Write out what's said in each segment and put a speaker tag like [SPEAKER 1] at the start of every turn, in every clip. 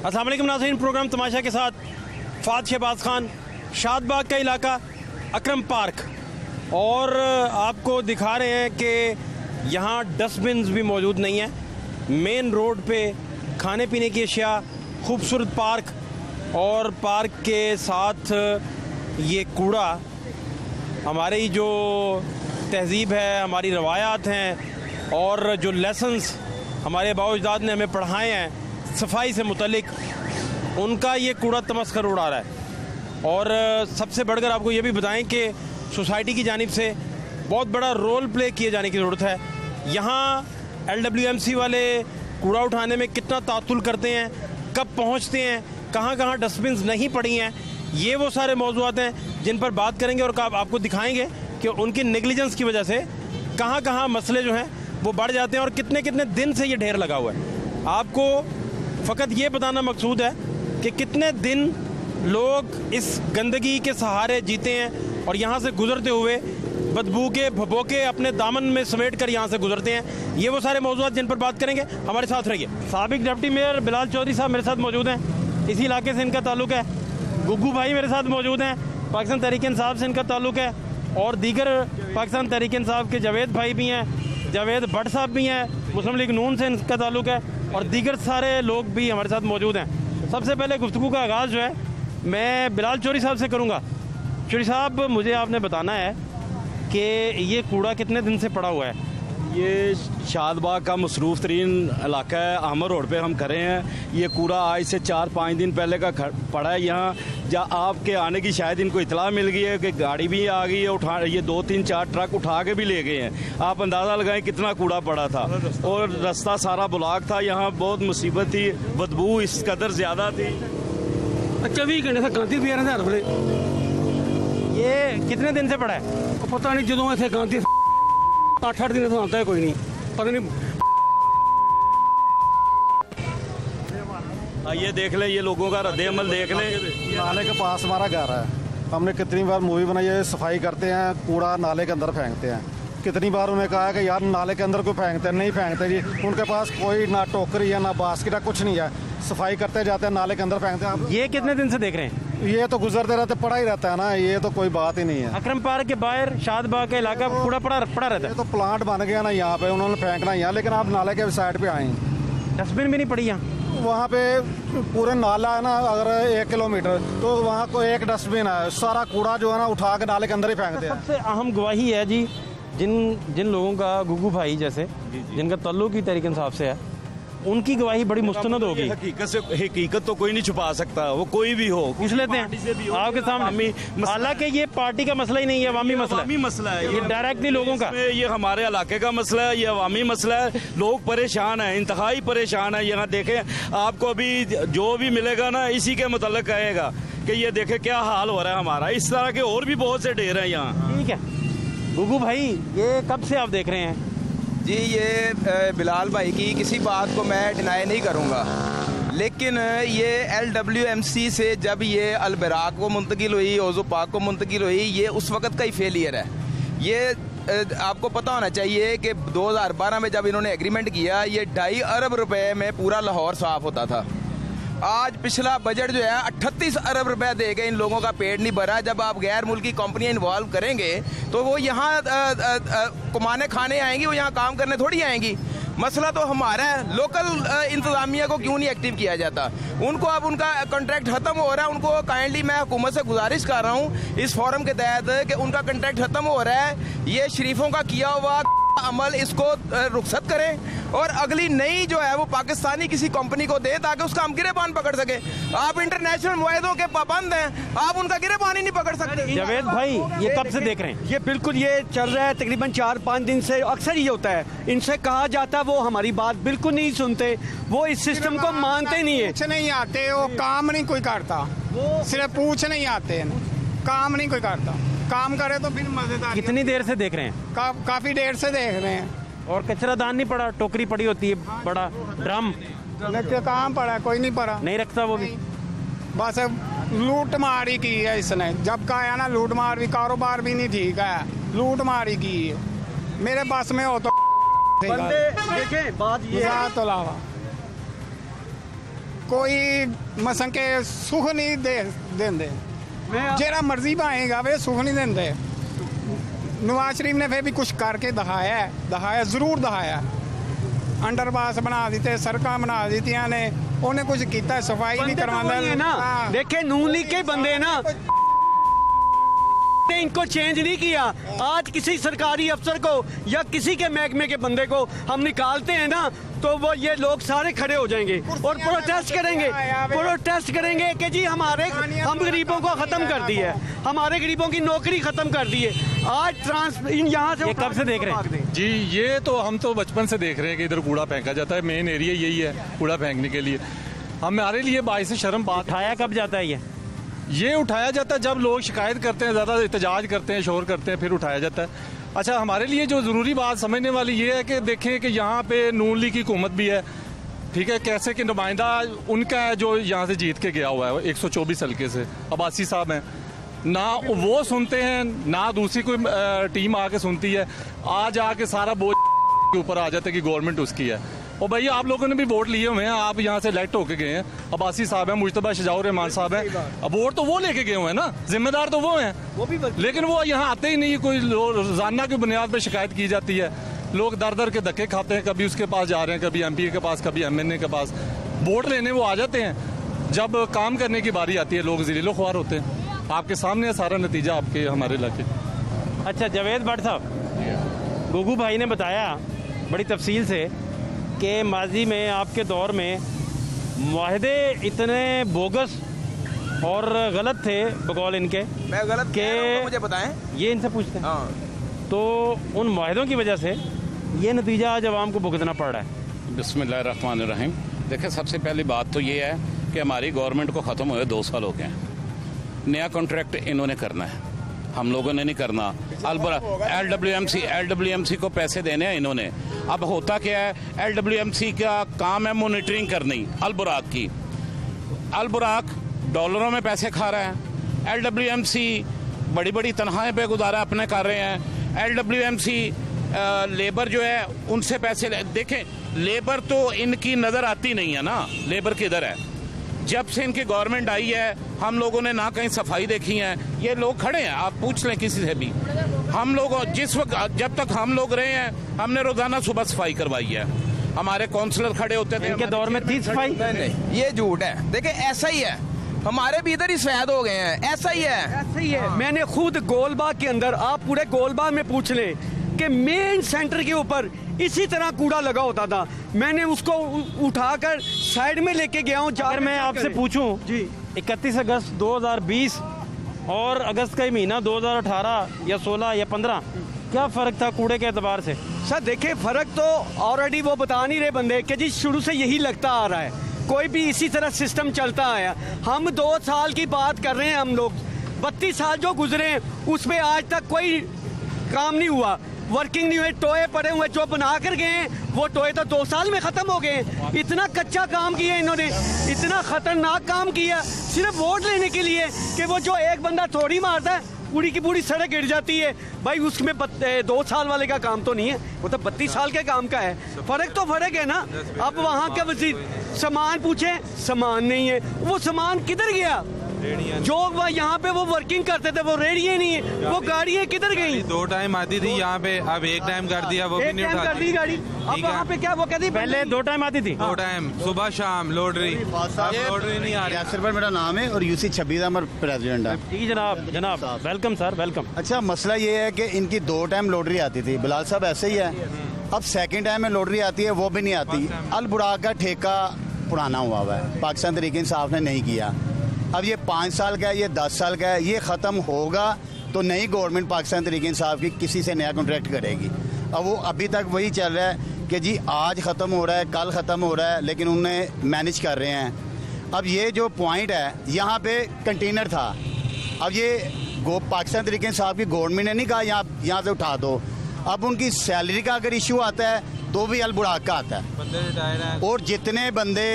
[SPEAKER 1] अस्सलाम वालेकुम नाज़रीन, प्रोग्राम तमाशा के साथ फ़ाद शहबाज खान, शादबाग का इलाका, अकरम पार्क। और आपको दिखा रहे हैं कि यहाँ डस्टबिन्स भी मौजूद नहीं है। मेन रोड पे खाने पीने की अशिया, खूबसूरत पार्क और पार्क के साथ ये कूड़ा। हमारी जो तहज़ीब है, हमारी रवायात हैं और जो लेसन्स हमारे बाओ-अजदाद ने हमें पढ़ाए हैं सफाई से मुतल्लिक, उनका ये कूड़ा तमस्खर उड़ा रहा है। और सबसे बढ़कर आपको ये भी बताएं कि सोसाइटी की जानिब से बहुत बड़ा रोल प्ले किए जाने की ज़रूरत है। यहाँ LWMC वाले कूड़ा उठाने में कितना तातुल करते हैं, कब पहुँचते हैं, कहाँ कहाँ डस्टबिन्स नहीं पड़ी हैं, ये वो सारे मौज़ूआत हैं जिन पर बात करेंगे और आपको दिखाएंगे कि उनकी नेग्लिजेंस की वजह से कहाँ कहाँ मसले जो हैं वो बढ़ जाते हैं और कितने कितने दिन से ये ढेर लगा हुआ है। आपको फ़कत ये बताना मकसूद है कि कितने दिन लोग इस गंदगी के सहारे जीते हैं और यहाँ से गुज़रते हुए बदबू के भभोके अपने दामन में समेट कर यहाँ से गुजरते हैं। ये वो सारे मौज़ूआत जिन पर बात करेंगे, हमारे साथ रहिए। साबिक डिप्टी मेयर बिलाल चौधरी साहब मेरे साथ मौजूद हैं, इसी इलाके से इनका ताल्लुक़ है। गुग्गू भाई मेरे साथ मौजूद हैं, पाकिस्तान तहरीक-ए-इंसाफ से इनका ताल्लुक़ है। और दीगर पाकिस्तान तहरीक-ए-इंसाफ के जावेद भाई भी हैं, जावेद भट्ट साहब भी हैं, मुस्लिम लीग नून से इनका ताल्लुक़ है और दीगर सारे लोग भी हमारे साथ मौजूद हैं। सबसे पहले गुफ्तगू का आगाज़ जो है मैं बिलाल चौधरी साहब से करूँगा। चौधरी साहब, मुझे आपने बताना है कि ये कूड़ा कितने दिन से पड़ा हुआ है?
[SPEAKER 2] ये शादबाग का मसरूफ़ तरीन इलाका है, अहमद रोड पे हम खड़े हैं। ये कूड़ा आज से 4-5 दिन पहले का पड़ा है यहाँ। जहाँ आपके आने की शायद इनको इतला मिल गई है कि गाड़ी भी आ गई है, उठा ये 2-3-4 ट्रक उठा के भी ले गए हैं। आप अंदाज़ा लगाएं कितना कूड़ा पड़ा था और रास्ता सारा ब्लॉक था। यहाँ बहुत मुसीबत थी, बदबू इस कदर ज़्यादा थी।
[SPEAKER 3] 24 घंटे से गांधी भी आ रहे हैं।
[SPEAKER 1] ये कितने दिन से पड़ा है?
[SPEAKER 3] पता नहीं, जो ऐसे गांधी 8-8 दिन से आता है, कोई नहीं पता नहीं।
[SPEAKER 2] ये देख ले, ये लोगों का रद्द-ए-अमल देख ले।
[SPEAKER 4] नाले के पास हमारा घर है। हमने कितनी बार मूवी बनाई है, सफाई करते हैं, कूड़ा नाले के अंदर फेंकते हैं। कितनी बार उन्हें कहा कि यार नाले के अंदर कोई फेंकते हैं, नहीं फेंकते जी। उनके पास कोई ना टोकरी है ना बास्केट है, कुछ नहीं है। सफाई करते जाते हैं, नाले के अंदर फेंकते हैं। आप
[SPEAKER 1] ये कितने दिन से देख रहे हैं?
[SPEAKER 4] ये तो गुजरते रहते, पड़ा ही रहता है ना, ये तो कोई बात ही नहीं है।
[SPEAKER 1] अकरम पार्क के बाहर शादबाग का इलाका कूड़ा पड़ा रहता है।
[SPEAKER 4] ये तो प्लांट बन गया ना यहाँ पे, उन्होंने फेंकना यहाँ, लेकिन आप नाले के साइड पे आए,
[SPEAKER 1] डस्टबिन भी नहीं पड़ी यहाँ।
[SPEAKER 4] वहाँ पे पूरे नाला है ना, अगर 1 किलोमीटर तो वहाँ को एक डस्टबिन है। सारा कूड़ा जो है ना उठा के नाले के अंदर ही फेंकते हैं।
[SPEAKER 1] सबसे अहम गवाही है जी, जिन लोगों का, गुग्गू भाई जैसे जिनका ताल्लुक ही तहरीक-ए-इंसाफ से है, उनकी गवाही बड़ी मुस्तनद होगी।
[SPEAKER 2] हकीकत तो कोई नहीं छुपा सकता, वो कोई भी हो।
[SPEAKER 1] पूछ लेते हैं आपके सामने। हालांकि ये पार्टी का मसला ही नहीं है, अवामी मसला है। ये डायरेक्टली लोगों का,
[SPEAKER 2] ये हमारे इलाके का मसला है, ये अवामी मसला है। लोग परेशान हैं, इंतहाई परेशान है। यहाँ देखें, आपको अभी जो भी मिलेगा ना इसी के मुतल्लिक कहेगा कि ये देखे क्या हाल हो रहा है हमारा। इस तरह के और भी बहुत से ढेर हैं यहाँ।
[SPEAKER 1] ठीक है गुग्गू भाई, ये कब से आप देख रहे हैं?
[SPEAKER 5] जी, ये बिलाल भाई की किसी बात को मैं डिनाई नहीं करूँगा, लेकिन ये LWMC से जब ये अलबराक को मुंतकिल हुई, ओज़ो पाक को मुंतकिल हुई, ये उस वक़्त का ही फेलियर है। ये आपको पता होना चाहिए कि 2012 में जब इन्होंने एग्रीमेंट किया, ये 2.5 अरब रुपए में पूरा लाहौर साफ़ होता था। आज पिछला बजट जो है 38 अरब रुपए दे के इन लोगों का पेट नहीं भरा। जब आप गैर मुल्की कंपनियां इन्वॉल्व करेंगे तो वो यहाँ कमाने खाने आएंगी, वो यहाँ काम करने थोड़ी आएंगी। मसला तो हमारा है, लोकल इंतजामिया को क्यों नहीं एक्टिव किया जाता? उनको अब उनका कॉन्ट्रैक्ट खत्म हो रहा है। उनको काइंडली मैं हुकूमत से गुजारिश कर रहा हूँ इस फोरम के तहत कि उनका कॉन्ट्रैक्ट खत्म हो रहा है, ये शरीफों का किया हुआ अमल इसको रुखसत करें और अगली नई जो है वो पाकिस्तानी किसी कंपनी को दे ताकि उसका हम गिरेबान पकड़ सके। आप इंटरनेशनल मुआहदों के पाबंद हैं, आप उनका गिरेबान ही नहीं पकड़ सकते।
[SPEAKER 1] जावेद भाई, ये कब से देख रहे हैं?
[SPEAKER 3] ये बिल्कुल ये चल रहा है तकरीबन 4-5 दिन से। अक्सर ये होता है, इनसे कहा जाता है, वो हमारी बात बिल्कुल नहीं सुनते, वो इस सिस्टम को मानते नहीं है।
[SPEAKER 6] पूछ नहीं आते, वो काम नहीं कोई करता, सिर्फ पूछ नहीं आते, काम नहीं कोई करता। काम करे तो फिर मजेदार।
[SPEAKER 1] कितनी देर से देख रहे हैं?
[SPEAKER 6] काफी देर से देख रहे हैं।
[SPEAKER 1] और कचरा दान नहीं पड़ा? टोकरी पड़ी होती है, बड़ा ड्रम
[SPEAKER 6] कहाँ पड़ा? कोई नहीं पड़ा,
[SPEAKER 1] नहीं रखता वो भी।
[SPEAKER 6] बस लूट मारी की है इसने। जब का आया ना लूट मार भी, कारोबार भी नहीं ठीक है, लूट मारी की है। मेरे बस में हो तो
[SPEAKER 3] बंदे देखें, बात ये है
[SPEAKER 6] तो अलावा ਕੋਈ ਮਸਾਂ ਕੇ ਸੁਖ ਨਹੀਂ ਦਿੰਦੇ ਜਿਹੜਾ ਮਰਜ਼ੀ ਭਾਏਗਾ ਵੇ ਸੁਖ ਨਹੀਂ ਦਿੰਦੇ ਨਵਾਜ਼ ਸ਼ਰੀਫ ਨੇ ਫਿਰ ਵੀ ਕੁਝ ਕਰਕੇ ਦਿਖਾਇਆ ਜ਼ਰੂਰ ਦਿਖਾਇਆ ਅੰਡਰਪਾਸ ਬਣਾ ਦਿੱਤੇ ਸੜਕਾਂ ਬਣਾ ਦਿੱਤੀਆਂ ਨੇ ਉਹਨੇ ਕੁਝ ਕੀਤਾ सफाई नहीं करवाना
[SPEAKER 3] ना देखे नून लीग के बंदे ना ने इनको चेंज नहीं किया। आज किसी सरकारी अफसर को या किसी के महकमे के बंदे को हम निकालते हैं ना तो वो ये लोग सारे खड़े हो जाएंगे और प्रोटेस्ट करेंगे कि जी हम गरीबों को खत्म कर दी है, हमारे गरीबों की नौकरी खत्म कर दी है। आज यहाँ से
[SPEAKER 1] कब से देख रहे हैं
[SPEAKER 7] जी? ये तो हम तो बचपन से देख रहे हैं कि इधर कूड़ा फेंका जाता है, मेन एरिया यही है कूड़ा फेंकने के लिए। हमारे लिए बाइस शर्म बात।
[SPEAKER 1] उठाया कब जाता है
[SPEAKER 7] ये उठाया जाता है जब लोग शिकायत करते हैं, ज़्यादा एहतजाज करते हैं, शोर करते हैं, फिर उठाया जाता है। अच्छा, हमारे लिए जो ज़रूरी बात समझने वाली ये है कि देखें कि यहाँ पे नून लीग की हुकूमत भी है, ठीक है, कैसे कि नुमाइंदा उनका है जो यहाँ से जीत के गया हुआ है 124 हल्के से, अब्बासी साहब हैं, ना वो सुनते हैं ना दूसरी कोई टीम आके सुनती है। आज आके सारा बोझ के ऊपर आ जाता है कि गवर्नमेंट उसकी है। और भैया आप लोगों ने भी वोट लिए हुए हैं, आप यहाँ से इलेक्ट होके गए हैं, अब्बासी साहब हैं, मुजतबा शजाउर रहमान साहब हैं, अब वोट तो वो लेके गए हुए हैं ना, जिम्मेदार तो वो हैं, लेकिन वो यहाँ आते ही नहीं। कोई रोजाना की बुनियाद पर शिकायत की जाती है, लोग दर दर के धक्के खाते हैं, कभी उसके पास जा रहे हैं, कभी MP के पास, कभी MNA के पास, वोट लेने वो आ जाते हैं। जब काम करने की बारी आती है लोग ज़लीलो ख्वार होते हैं। आपके सामने है सारा नतीजा आपके हमारे इलाके।
[SPEAKER 1] अच्छा जावेद भट्ट साहब, गुगू भाई ने बताया बड़ी तफसील से कि माजी में आपके दौर में मुआहदे इतने बोगस और गलत थे बकौल इनके,
[SPEAKER 5] मैं गलत
[SPEAKER 1] के
[SPEAKER 5] मुझे बताएं,
[SPEAKER 1] ये इनसे पूछते हैं। तो उन मुआहदों की वजह से ये नतीजा आज अवाम को भुगतना पड़ रहा है।
[SPEAKER 8] बिस्मिल्लाहिर्रहमानिर्रहीम। देखिए, सबसे पहली बात तो ये है कि हमारी गवर्नमेंट को ख़त्म हुए 2 साल हो गए हैं, नया कॉन्ट्रैक्ट इन्होंने करना है, हम लोगों ने नहीं करना। LWMC को पैसे देने हैं इन्होंने। अब होता क्या है, LWMC का काम है मॉनिटरिंग करनी अलबुराक की। अलबुराक डॉलरों में पैसे खा रहा है, LWMC बड़ी बड़ी तनख्वाहें पे गुजारा अपने कर रहे हैं। LWMC लेबर जो है उनसे पैसे देखें, लेबर तो इनकी नज़र आती नहीं है ना, लेबर किधर है। जब से इनकी गवर्नमेंट आई है हम लोगों ने ना कहीं सफाई देखी है। ये लोग खड़े हैं, आप पूछ लें किसी से भी, हम लोग जिस वक्त जब तक हम लोग रहे हैं हमने रोजाना सुबह सफाई करवाई है। हमारे काउंसलर खड़े होते थे।
[SPEAKER 1] इनके दौर में थी सफाई?
[SPEAKER 5] नहीं, ये झूठ है। देखिए ऐसा ही है, हमारे भी इधर ही शहीद हो गए हैं, ऐसा ही है।
[SPEAKER 3] मैंने खुद गोलबाग के अंदर, आप पूरे गोलबाग में पूछ लें कि मेन सेंटर के ऊपर इसी तरह कूड़ा लगा होता था। मैंने उसको उठाकर साइड में लेके गया हूँ।
[SPEAKER 1] अगर मैं आपसे पूछूं जी, 31 अगस्त 2020 और अगस्त का ही महीना 2018 या 16 या 15, क्या फ़र्क था कूड़े के एतबार से?
[SPEAKER 3] सर देखिए, फ़र्क तो ऑलरेडी वो बता नहीं रहे बंदे कि जी शुरू से यही लगता आ रहा है, कोई भी इसी तरह सिस्टम चलता आया। हम 2 साल की बात कर रहे हैं, हम लोग 32 साल जो गुजरे हैं उसमें आज तक कोई काम नहीं हुआ, वर्किंग नहीं हुए, टोए पड़े हुए जो बना कर गए हैं वो टोए तो 2 साल में ख़त्म हो गए। इतना कच्चा काम किया इन्होंने, इतना ख़तरनाक काम किया सिर्फ वोट लेने के लिए कि वो जो एक बंदा थोड़ी मारता है पूरी की पूरी सड़क गिर जाती है। भाई उसमें 2 साल वाले का काम तो नहीं है, वो तो 32 साल के काम का है। फ़र्क तो फ़र्क है ना। अब वहाँ के वजीर सामान पूछे, सामान नहीं है, वो सामान किधर गया? जो यहाँ पे वो वर्किंग करते थे वो रेडियो नहीं है, वो गाड़ियाँ किधर गई?
[SPEAKER 9] 2 टाइम आती थी यहाँ पे, अब 1 टाइम कर दिया, वो भी नहीं उठाती।
[SPEAKER 3] कर दी गाड़ी। अब वहाँ पे क्या वो कहती,
[SPEAKER 1] पहले 2 टाइम आती थी,
[SPEAKER 9] 2 टाइम सुबह शाम लोडरी, अब लोडरी नहीं आ रही।
[SPEAKER 10] यासिर भाई मेरा नाम है और UC 26 नंबर प्रेसिडेंट है।
[SPEAKER 1] जी जनाब वेलकम सर, वेलकम।
[SPEAKER 10] अच्छा, मसला ये है कि इनकी 2 टाइम लोडरी आती थी, बिलाल साहब ऐसे ही है। अब सेकंड टाइम में लोडरी आती है, वो भी नहीं आती। अल बुराक का ठेका पुराना हुआ है, पाकिस्तान तहरीक इंसाफ ने नहीं किया। अब ये 5 साल का है, ये 10 साल का है, ये ख़त्म होगा तो नई गवर्नमेंट पाकिस्तान तहरीक इंसाफ की किसी से नया कॉन्ट्रैक्ट करेगी। अब वो अभी तक वही चल रहा है कि जी आज ख़त्म हो रहा है, कल ख़त्म हो रहा है, लेकिन उन्हें मैनेज कर रहे हैं। अब ये जो पॉइंट है, यहाँ पे कंटेनर था, अब ये पाकिस्तान तहरीक इंसाफ की गवर्नमेंट ने नहीं कहा यहाँ से उठा दो। अब उनकी सैलरी का अगर इशू आता है तो भी अल बुराक का आता है, और जितने बंदे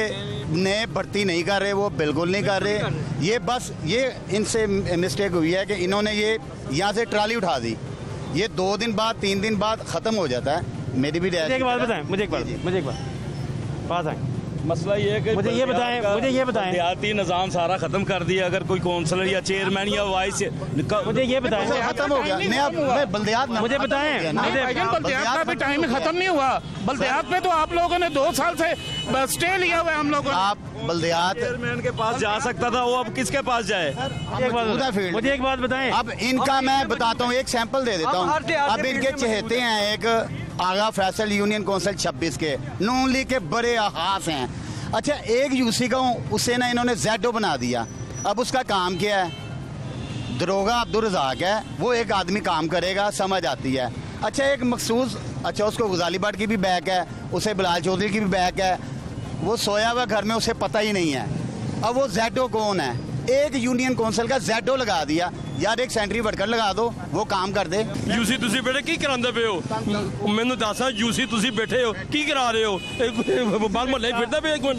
[SPEAKER 10] ने भर्ती नहीं कर रहे वो बिल्कुल नहीं कर रहे। ये बस ये इनसे मिस्टेक हुई है कि इन्होंने ये यहाँ से ट्राली उठा दी, ये 2 दिन बाद 3 दिन बाद ख़त्म हो जाता है। मेरी भी
[SPEAKER 1] एक बात बताएं, मुझे एक बार पास आए।
[SPEAKER 2] मसला ये है कि
[SPEAKER 1] मुझे ये बताएं
[SPEAKER 2] देहाती निज़ाम सारा खत्म कर दिया। अगर कोई काउंसलर या चेयरमैन या वाइस,
[SPEAKER 1] मुझे ये बताएं,
[SPEAKER 10] खत्म हो गया नया बल्दियात।
[SPEAKER 1] मुझे बताएं,
[SPEAKER 8] बल्दियात का भी टाइम खत्म नहीं हुआ। बल्दियात में तो आप लोगों ने 2 साल से स्टे लिया हुआ है हम लोगों ने।
[SPEAKER 10] आप बल्दियात
[SPEAKER 2] चेयरमैन के पास जा सकता था, वो अब किसके पास जाए?
[SPEAKER 1] मुझे एक बात बताएं।
[SPEAKER 10] अब इनका मैं बताता हूँ, एक सैंपल दे देता हूँ। अब इनके चहेते हैं एक आगा फैसल यूनियन काउंसिल 26 के नून लीग के बड़े आहास हैं। अच्छा, एक यूसी का उसे ना इन्होंने जेडो बना दिया। अब उसका काम क्या है? दरोगा अब्दुल रज़ाक है, वो एक आदमी काम करेगा, समझ आती है। अच्छा, एक मखसूस, अच्छा उसको गुजाली भट्ट की भी बैक है, उसे बिलाल चौधरी की भी बैक है, वो सोया हुआ घर में, उसे पता ही नहीं है। अब वो जेडो कौन है? एक यूनियन काउंसिल का जेडो लगा दिया। यार एक सेंट्री वर्कर लगा दो, वो काम कर दे।
[SPEAKER 1] यूसी तुसी बैठे की करांदे पे हो? मैनू दस यूसी तुसी बैठे हो की करा रहे हो? बाहर महल्ले फिरदे पे? एक मिनट,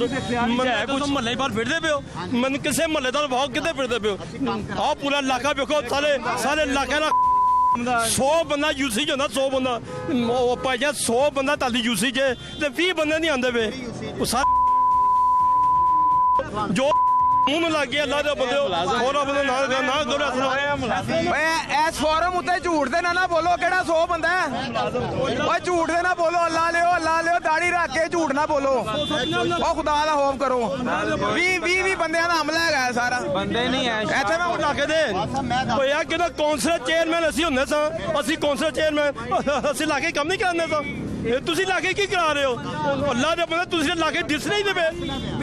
[SPEAKER 1] कुछ महल्ले बाहर फिरदे पे हो? मैनू किसे महल्ले दा भाव किते फिरदे पे हो? आओ पूरा इलाका देखो, सारे इलाके ना 100 बंदा यूसी जो 100 बंदा भाईया 100 बंदा ताली यूसी जे 20 बंदे नहीं आंदे पे। जो लग गया अल्लाह दे बंदे
[SPEAKER 5] इस फोरम उत्ते झूठ दे ना बोलो। केड़ा 100 बंदा है? झूठ दे ना बोलो। अल्लाह लियो दाढ़ी रख के झूठ ना बोलो। खुदा दा खौफ करो। 20 बंदे का हमला है सारा, बंदे नहीं है इत्थे। मैं
[SPEAKER 1] इलाके दे यार कि कौंसलर चेयरमैन असी होंगे सा, असी कौंसलर चेयरमैन असी इलाके कम नहीं कराने सा। तुसी इलाके की करा रहे हो? अल्लाह दे बंदे तुसी इलाके दिस नहीं दे पे।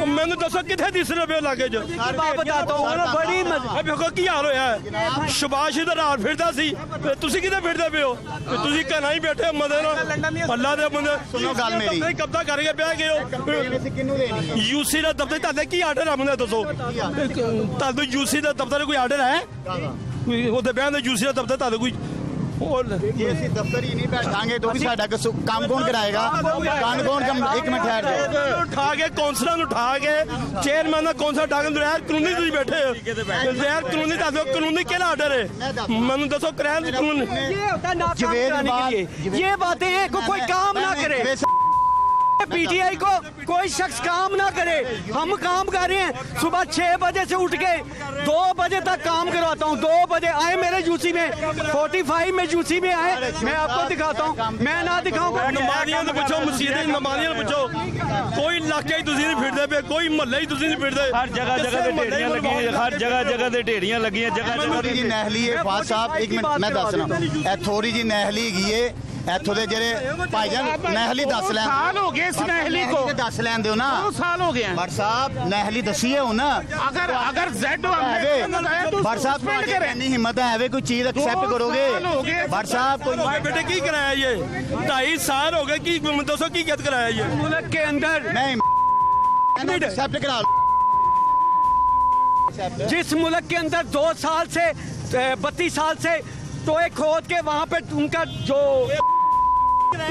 [SPEAKER 1] मैनू दसो किथे दिस रहे पे इलाके च? बताता हूं ना, बड़ी देखो की हाल होया है। शबाश इधर हार फिरदा सी, तुसी किथे फिरदे पे हो? तुसी घना ही बैठे मदे ना। अल्लाह दे बंदे
[SPEAKER 10] सुनो गल मेरी,
[SPEAKER 1] कब्जा करके बह गए हो। यूसी दा दफ्तर ताले की आर्डर है? मुझे दसो, ताले यूसी दा दफ्तर कोई आर्डर है? ओदे बहन दे यूसी दा दफ्तर ताले कोई
[SPEAKER 10] दफ्तर ही नहीं बैठांगे तो भी साडा काम कौन कराएगा? काम कौन? एक मिनट ठहर जाओ।
[SPEAKER 1] उठा के काउंसलर उठा के चेयरमैन का काउंसलर उठा के गैर कानूनी तुम बैठे हो। गैर कानूनी दसो, कानूनी केड़ा ऑर्डर है? मैनू दसो गैर कानूनी।
[SPEAKER 3] ये बातें हैं, कोई काम ना करे। पीटीआई को कोई शख्स काम ना करे। हम काम कर रहे हैं, सुबह 6 बजे से उठ के 2 बजे तक काम करवाता हूँ। 2 बजे आए मेरे यूसी में, 45 में यूसी में आए। मैं आपको दिखाता हूँ, मैं ना दिखाऊंगा।
[SPEAKER 1] नमाजियां तो पूछो, मस्जिदें नमाजियां पूछो। कोई इलाके ही तुसी नहीं फिरदे पे, कोई महल्ले ही तुसी नहीं फिरदे।
[SPEAKER 2] हर जगह ते ढेरियां लगी हैं, हर जगह ते ढेरियां लगी हैं। जगह
[SPEAKER 10] जी नहली है फाद साहब, एक मिनट मैं दस रहा हूं। थोड़ी जी नहली है इथों दे जेरे भाईजान नहली दस लैन
[SPEAKER 8] साल हो गए इस नहली को,
[SPEAKER 10] 10 लैन दो ना।
[SPEAKER 8] 2 साल हो गए
[SPEAKER 10] भट्ट साहब नहली दसी है ना।
[SPEAKER 8] अगर जेडो
[SPEAKER 10] भट्ट साहब इतनी हिम्मत है कोई चीज एक्सेप्ट करोगे? भट्ट साहब कोई
[SPEAKER 1] बेटे की कराया ये? 2.5 साल हो गए की दसो की गत कराया ये?
[SPEAKER 3] मुल्क के अंदर
[SPEAKER 10] मैं एक्सेप्ट करा।
[SPEAKER 3] जिस मुल्क के अंदर 2 साल से 32 साल से टोए खोद के वहाँ पे उनका जो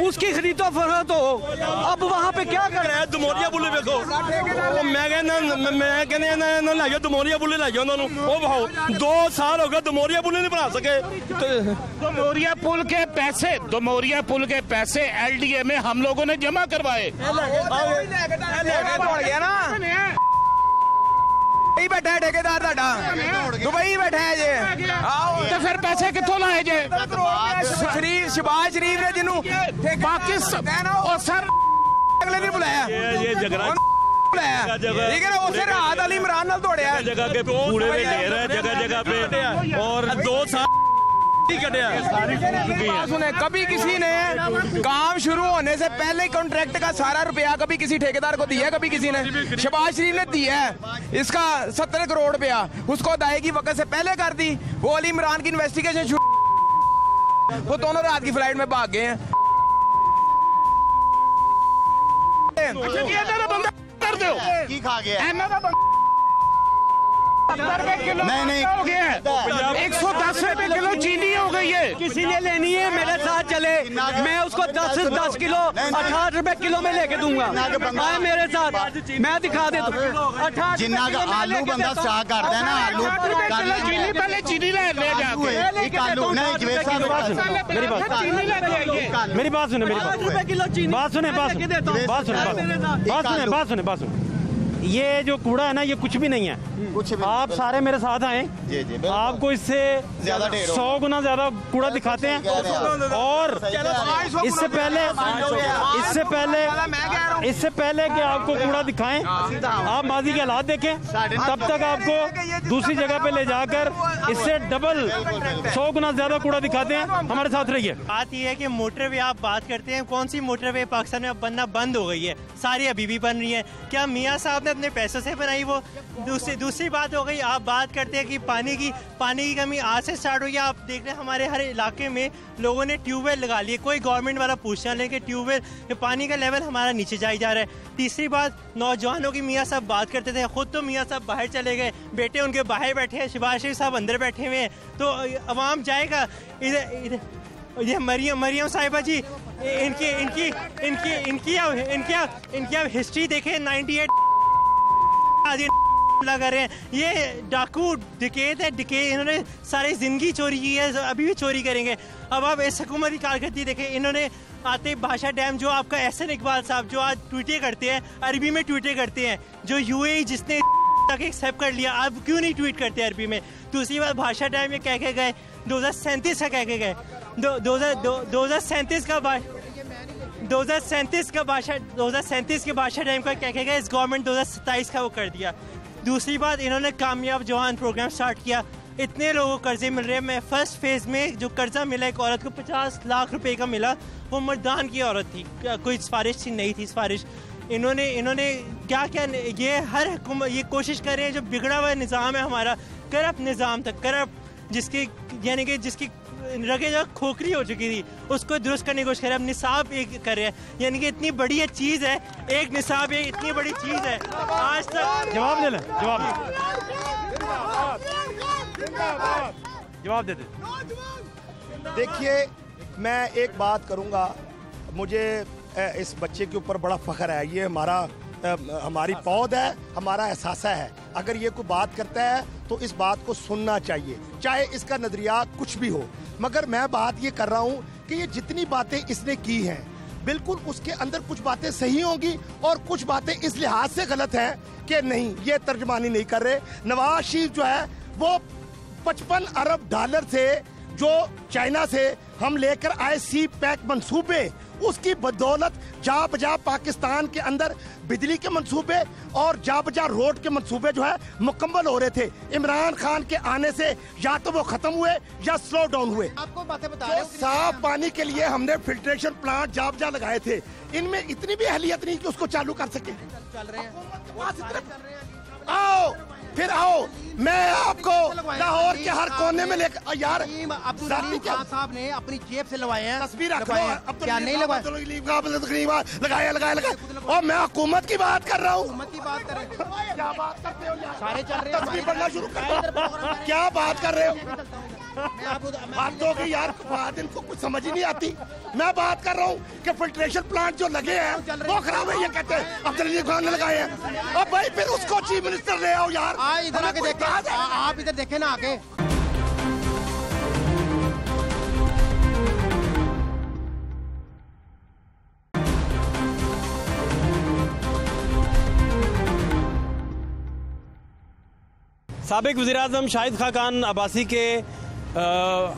[SPEAKER 3] उसकी खरीदो फरोख्त हो, अब वहाँ पे क्या कर रहे हैं?
[SPEAKER 1] दमोरिया बुले देखो, मैं कहना लाइयो दमोरिया बुले लाइयो उन्होंने। ओ भाओ 2 साल हो गए दमोरिया बुले नहीं बना सके।
[SPEAKER 8] दमोरिया पुल के पैसे एलडीए में हम लोगों ने जमा करवाए।
[SPEAKER 5] बैठा है ठेकेदार दुबई बैठा है जे,
[SPEAKER 8] तो फिर पैसे कितों लाए जे?
[SPEAKER 5] शबाज शरीफ ने जिन्हों
[SPEAKER 8] पाकिस्तान और सर
[SPEAKER 5] अगले नहीं बुलाया,
[SPEAKER 2] ये जगह
[SPEAKER 5] ठीक है ना। उसे राहत अली इमरान नाल दौड़िया,
[SPEAKER 2] जगह के कूड़े में ढेर है जगह पे। और
[SPEAKER 1] 2 साल
[SPEAKER 5] सुने, कभी किसी ने काम शुरू होने से पहले कॉन्ट्रैक्ट का सारा रुपया कभी किसी ठेकेदार को दिया? कभी किसी ने? शबाज शरीफ ने दिया है इसका 70 करोड़ रुपया, उसको अदायगी वक्त से पहले कर दी। वो अली इमरान की इन्वेस्टिगेशन शुरू, वो दोनों रात की फ्लाइट में भाग गए हैं।
[SPEAKER 8] कर दो
[SPEAKER 10] की खा गया
[SPEAKER 8] नहीं 110 रुपए किलो चीनी हो गई है।
[SPEAKER 3] किसी ने लेनी है मेरे साथ चले, मैं उसको 10 किलो 18 रुपए किलो में लेके दूंगा। आए मेरे साथ, मैं दिखा देता हूँ।
[SPEAKER 10] जिन्ना का आलू बंदा स्टाक करता है ना, आलू
[SPEAKER 8] पहले चीनी ले
[SPEAKER 10] आलू नहीं जवेद साहब
[SPEAKER 1] मेरी बात सुने, बात सुने। ये जो कूड़ा है ना, ये कुछ भी नहीं है। आप सारे मेरे साथ आए, आपको इससे 100 गुना ज्यादा कूड़ा दिखाते हैं। और इससे पहले कि आपको कूड़ा दिखाएं, आप माजी के हालात देखें, तब तक आपको दूसरी जगह पे ले जाकर इससे डबल 100 गुना ज्यादा कूड़ा दिखाते हैं। हमारे साथ रहिए।
[SPEAKER 11] बात यह है कि मोटरवे आप बात करते हैं, कौन सी मोटरवे पाकिस्तान में अब बनना बंद हो गई है? सारी अभी भी बन रही है। क्या मियाँ साहब ने अपने पैसों से बनाई? वो दूसरी बात हो गई। आप बात करते हैं कि पानी की कमी आज से स्टार्ट हुई है। आप देख रहे हैं हमारे हर इलाके में लोगों ने ट्यूबवेल लगा लिए, कोई गवर्नमेंट वाला पूछना नहीं कि ट्यूबवेल पानी का लेवल हमारा नीचे जाई जा रहा है। तीसरी बात, नौजवानों की मियाँ साहब बात करते थे, खुद तो मियाँ साहब बाहर चले गए, बेटे उनके बाहर बैठे हैं, शहबाज शरीफ साहब अंदर बैठे हुए हैं, तो अवाम जाएगा इधर। ये मरियम साहिबा जी, इनकी आप हिस्ट्री देखें, 98 लगा रहे हैं। ये डाकू डकैत है, इन्होंने सारी जिंदगी चोरी की है, अभी भी चोरी करेंगे। अब आप इस हुकूमत की कारकर्दगी देखें, इन्होंने आते भाषा डैम, जो आपका एहसन इकबाल साहब जो आज ट्वीटें करते हैं, अरबी में ट्वीटें करते हैं, जो यूएई जिसने तक एक्सेप्ट कर लिया, आप क्यों नहीं ट्वीट करते अरबी में? दूसरी बात, भाषा डैम ये कह के गए 2037 का कह के गए, 2037 के भाषा डैम का कह के गए, इस गवर्नमेंट 2027 का वो कर दिया। दूसरी बात, इन्होंने कामयाब जवान प्रोग्राम स्टार्ट किया, इतने लोगों को कर्जे मिल रहे हैं। मैं फर्स्ट फेज में जो कर्जा मिला एक औरत को 50 लाख रुपए का मिला, वो मर्दान की औरत थी, कोई सिफारिश थी नहीं थी सिफारिश। इन्होंने क्या ये हर हुकूमत ये कोशिश कर रहे हैं, जो बिगड़ा हुआ निज़ाम है हमारा, करप्ट निज़ाम था, करप्ट जिसकी रगे जो खोखरी हो चुकी थी, उसको दुरुस्त करने की कोशिश कर रहे हैं। अब निसाब एक कर रहे हैं, यानी कि इतनी बड़ी ये चीज़ है, एक निसाब ये इतनी बड़ी चीज़ है। आज तक
[SPEAKER 1] जवाब दे दे।
[SPEAKER 12] देखिए, मैं एक बात करूंगा, मुझे इस बच्चे के ऊपर बड़ा फख्र है। ये हमारी पौध है, हमारा एहसासा है। अगर ये कोई बात करता है तो इस बात को सुनना चाहिए, चाहे इसका नजरिया कुछ भी हो। मगर मैं बात ये कर रहा हूँ कि ये जितनी बातें इसने की हैं, बिल्कुल उसके अंदर कुछ बातें सही होंगी और कुछ बातें इस लिहाज से गलत हैं कि नहीं, ये तर्जमानी नहीं कर रहे। नवाज शरीफ जो है वो 55 अरब डॉलर से जो चाइना से हम लेकर आए सी पैक मंसूबे, उसकी बदौलत जा बजा पाकिस्तान के अंदर बिजली के मंसूबे और जा बजा रोड के मंसूबे जो है मुकम्मल हो रहे थे। इमरान खान के आने से या तो वो खत्म हुए या स्लो डाउन हुए। आपको बातें बता रहे हो, साफ पानी के लिए हमने फिल्ट्रेशन प्लांट जा बजा लगाए थे, इनमें इतनी भी अहलियत नहीं कि उसको चालू कर सके। चल रहे हैं, आओ फिर आओ, मैं आपको लाहौर के हर कोने में लेकर यार
[SPEAKER 13] साहब ने अपनी जेब से लगवाए हैं,
[SPEAKER 12] तस्वीर रखो,
[SPEAKER 13] अब क्या नहीं लगवाए?
[SPEAKER 12] लगाया और मैं हुकूमत की बात कर रहा हूँ।
[SPEAKER 13] क्या बात करते हो? सारे चल रहे हैं,
[SPEAKER 12] तस्वीर पढ़ना शुरू कर। क्या बात कर रहे हो? बातों की यार बात इनको कुछ समझ ही नहीं आती। मैं बात कर रहा हूँ कि फिल्ट्रेशन प्लांट जो लगे हैं वो खराब है, ये कहते हैं अब्दुल अजीज खान ने लगाए हैं। अब भाई फिर उसको चीफ मिनिस्टर ले आओ यार।
[SPEAKER 13] इधर आके देखें, आप इधर देखें ना आके।
[SPEAKER 1] साबिक वज़ीर-ए-आज़म शाहिद खाकान अब्बासी के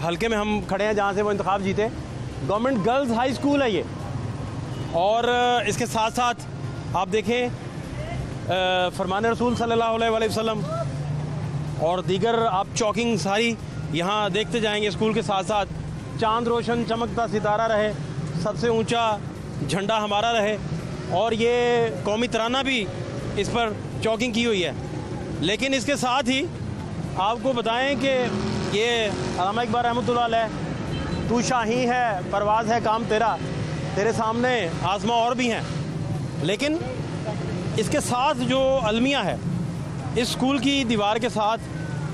[SPEAKER 1] हल्के में हम खड़े हैं, जहाँ से वो इंतखाब जीते। गवर्नमेंट गर्ल्स हाई स्कूल है ये, और इसके साथ साथ आप देखें फरमान रसूल सल्लल्लाहु अलैहि वसल्लम और दीगर आप चौकिंग सारी यहाँ देखते जाएंगे। स्कूल के साथ साथ चांद रोशन चमकता सितारा रहे, सबसे ऊंचा झंडा हमारा रहे, और ये कौमी तराना भी इस पर चौकिंग की हुई है। लेकिन इसके साथ ही आपको बताएं कि ये अल्लामा इकबाल रहमतुल्लाह अलैह, तू शाही है परवाज़ है काम तेरा, तेरे सामने आसमां और भी हैं। लेकिन इसके साथ जो अलमिया है इस स्कूल की दीवार के साथ,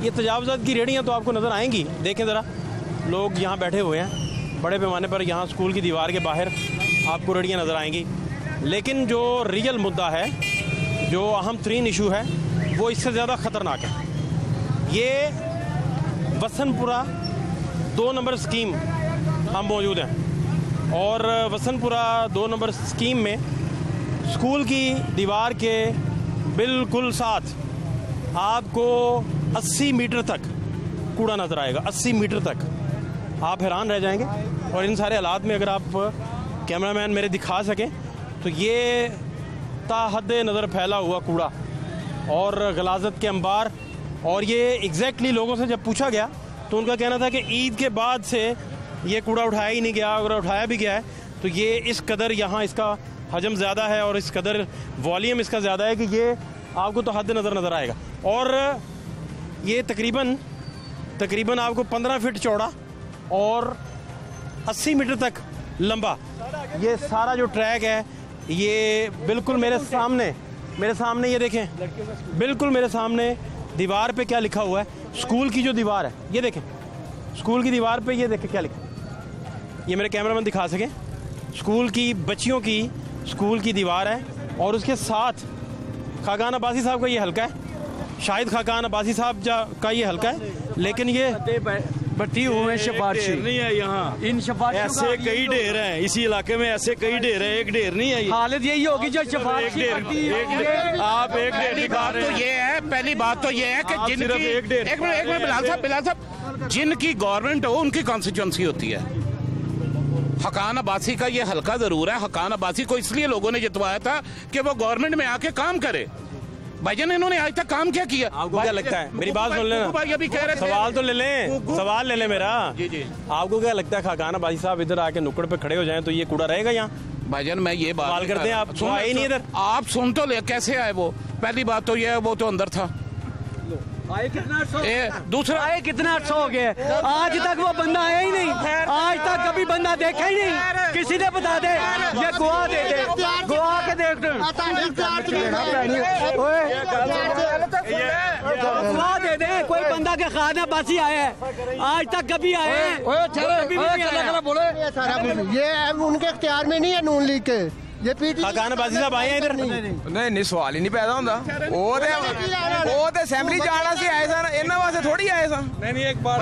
[SPEAKER 1] ये तजावुज़ात की रेहड़ियाँ तो आपको नज़र आएंगी। देखें ज़रा, लोग यहाँ बैठे हुए हैं, बड़े पैमाने पर यहाँ स्कूल की दीवार के बाहर आपको रेडियाँ नज़र आएंगी। लेकिन जो रियल मुद्दा है, जो अहम तरीन इशू है, वो इससे ज़्यादा ख़तरनाक है। ये वसनपुरा 2 नंबर स्कीम हम मौजूद हैं और वसनपुरा 2 नंबर स्कीम में स्कूल की दीवार के बिल्कुल साथ आपको 80 मीटर तक कूड़ा नज़र आएगा। 80 मीटर तक आप हैरान रह जाएंगे। और इन सारे हालात में अगर आप कैमरामैन मेरे दिखा सकें तो ये ताहद नज़र फैला हुआ कूड़ा और गलाजत के अंबार। और ये एग्जैक्टली लोगों से जब पूछा गया तो उनका कहना था कि ईद के बाद से ये कूड़ा उठाया ही नहीं गया, अगर उठाया भी गया है तो ये इस कदर यहाँ इसका हजम ज़्यादा है और इस कदर वॉल्यूम इसका ज़्यादा है कि ये आपको तो हद नज़र आएगा। और ये तकरीबन आपको 15 फीट चौड़ा और 80 मीटर तक लंबा ये सारा जो ट्रैक है, ये बिल्कुल मेरे सामने ये देखें, बिल्कुल मेरे सामने दीवार पे क्या लिखा हुआ है। स्कूल की जो दीवार है, ये देखें, स्कूल की दीवार पे ये देखें क्या लिखा है। ये मेरे कैमरामैन दिखा सकें, स्कूल की बच्चियों की स्कूल की दीवार है और उसके साथ खाकान अब्बासी साहब का ये हल्का है, शायद खाकान अब्बासी साहब का ये हल्का है, लेकिन ये
[SPEAKER 2] बटी हुए सिफारिशी नहीं है यहाँ। इन ऐसे कई ढेर हैं इसी इलाके में, ऐसे कई ढेर है, एक ढेर नहीं है।
[SPEAKER 3] हालत यही होगी जो सिफारिशी
[SPEAKER 2] आप एक ढेर
[SPEAKER 8] बात तो ये है, पहली बात तो ये है कि जिनकी एक मिनट बिलाल साहब जिनकी गवर्नमेंट हो उनकी कॉन्स्टिट्यूंसी होती है। हकान अब्बासी का ये हल्का जरूर है। हकान अब्बासी को इसलिए लोगों ने जितवाया था कि वो गवर्नमेंट में आके काम करे। भाईजान इन्होंने आज तक काम क्या किया?
[SPEAKER 1] आपको क्या लगता है, मेरी बात सुन लेना,
[SPEAKER 8] भाई अभी कह रहे
[SPEAKER 1] सवाल तो ले लें, सवाल ले लें मेरा।
[SPEAKER 8] जी।
[SPEAKER 1] आपको क्या लगता है खाकान अब्बासी साहब इधर आके नुक्कड़ पे खड़े हो जाएं तो ये कूड़ा रहेगा यहाँ?
[SPEAKER 8] भाईजान मैं ये बात
[SPEAKER 1] सवाल करते हैं, आप आए नहीं इधर,
[SPEAKER 8] आप सुन तो ले, कैसे आए वो? पहली बात तो ये है वो तो अंदर था। दूसरा
[SPEAKER 3] आए कितना अर्सा हो गया, आज तक वो बंदा आया ही नहीं, आज तक कभी बंदा देखा ही नहीं। किसी ने बता दे, ये गुआ दे दे, गुआ के देख गुआ दे दे, कोई बंदा के खाना अब्बासी आया है, आज तक कभी आया है?
[SPEAKER 13] ये उनके इख्तियार में नहीं है नून लीग के, ये
[SPEAKER 1] खाकान अब्बासी साहब आए हैं इधर?
[SPEAKER 5] नहीं सवाल ही नहीं पैदा होता। वो तो असेंबली जाना सी आए सन, इन्होंने वास्ते थोड़ी आए सन।
[SPEAKER 8] नहीं एक बार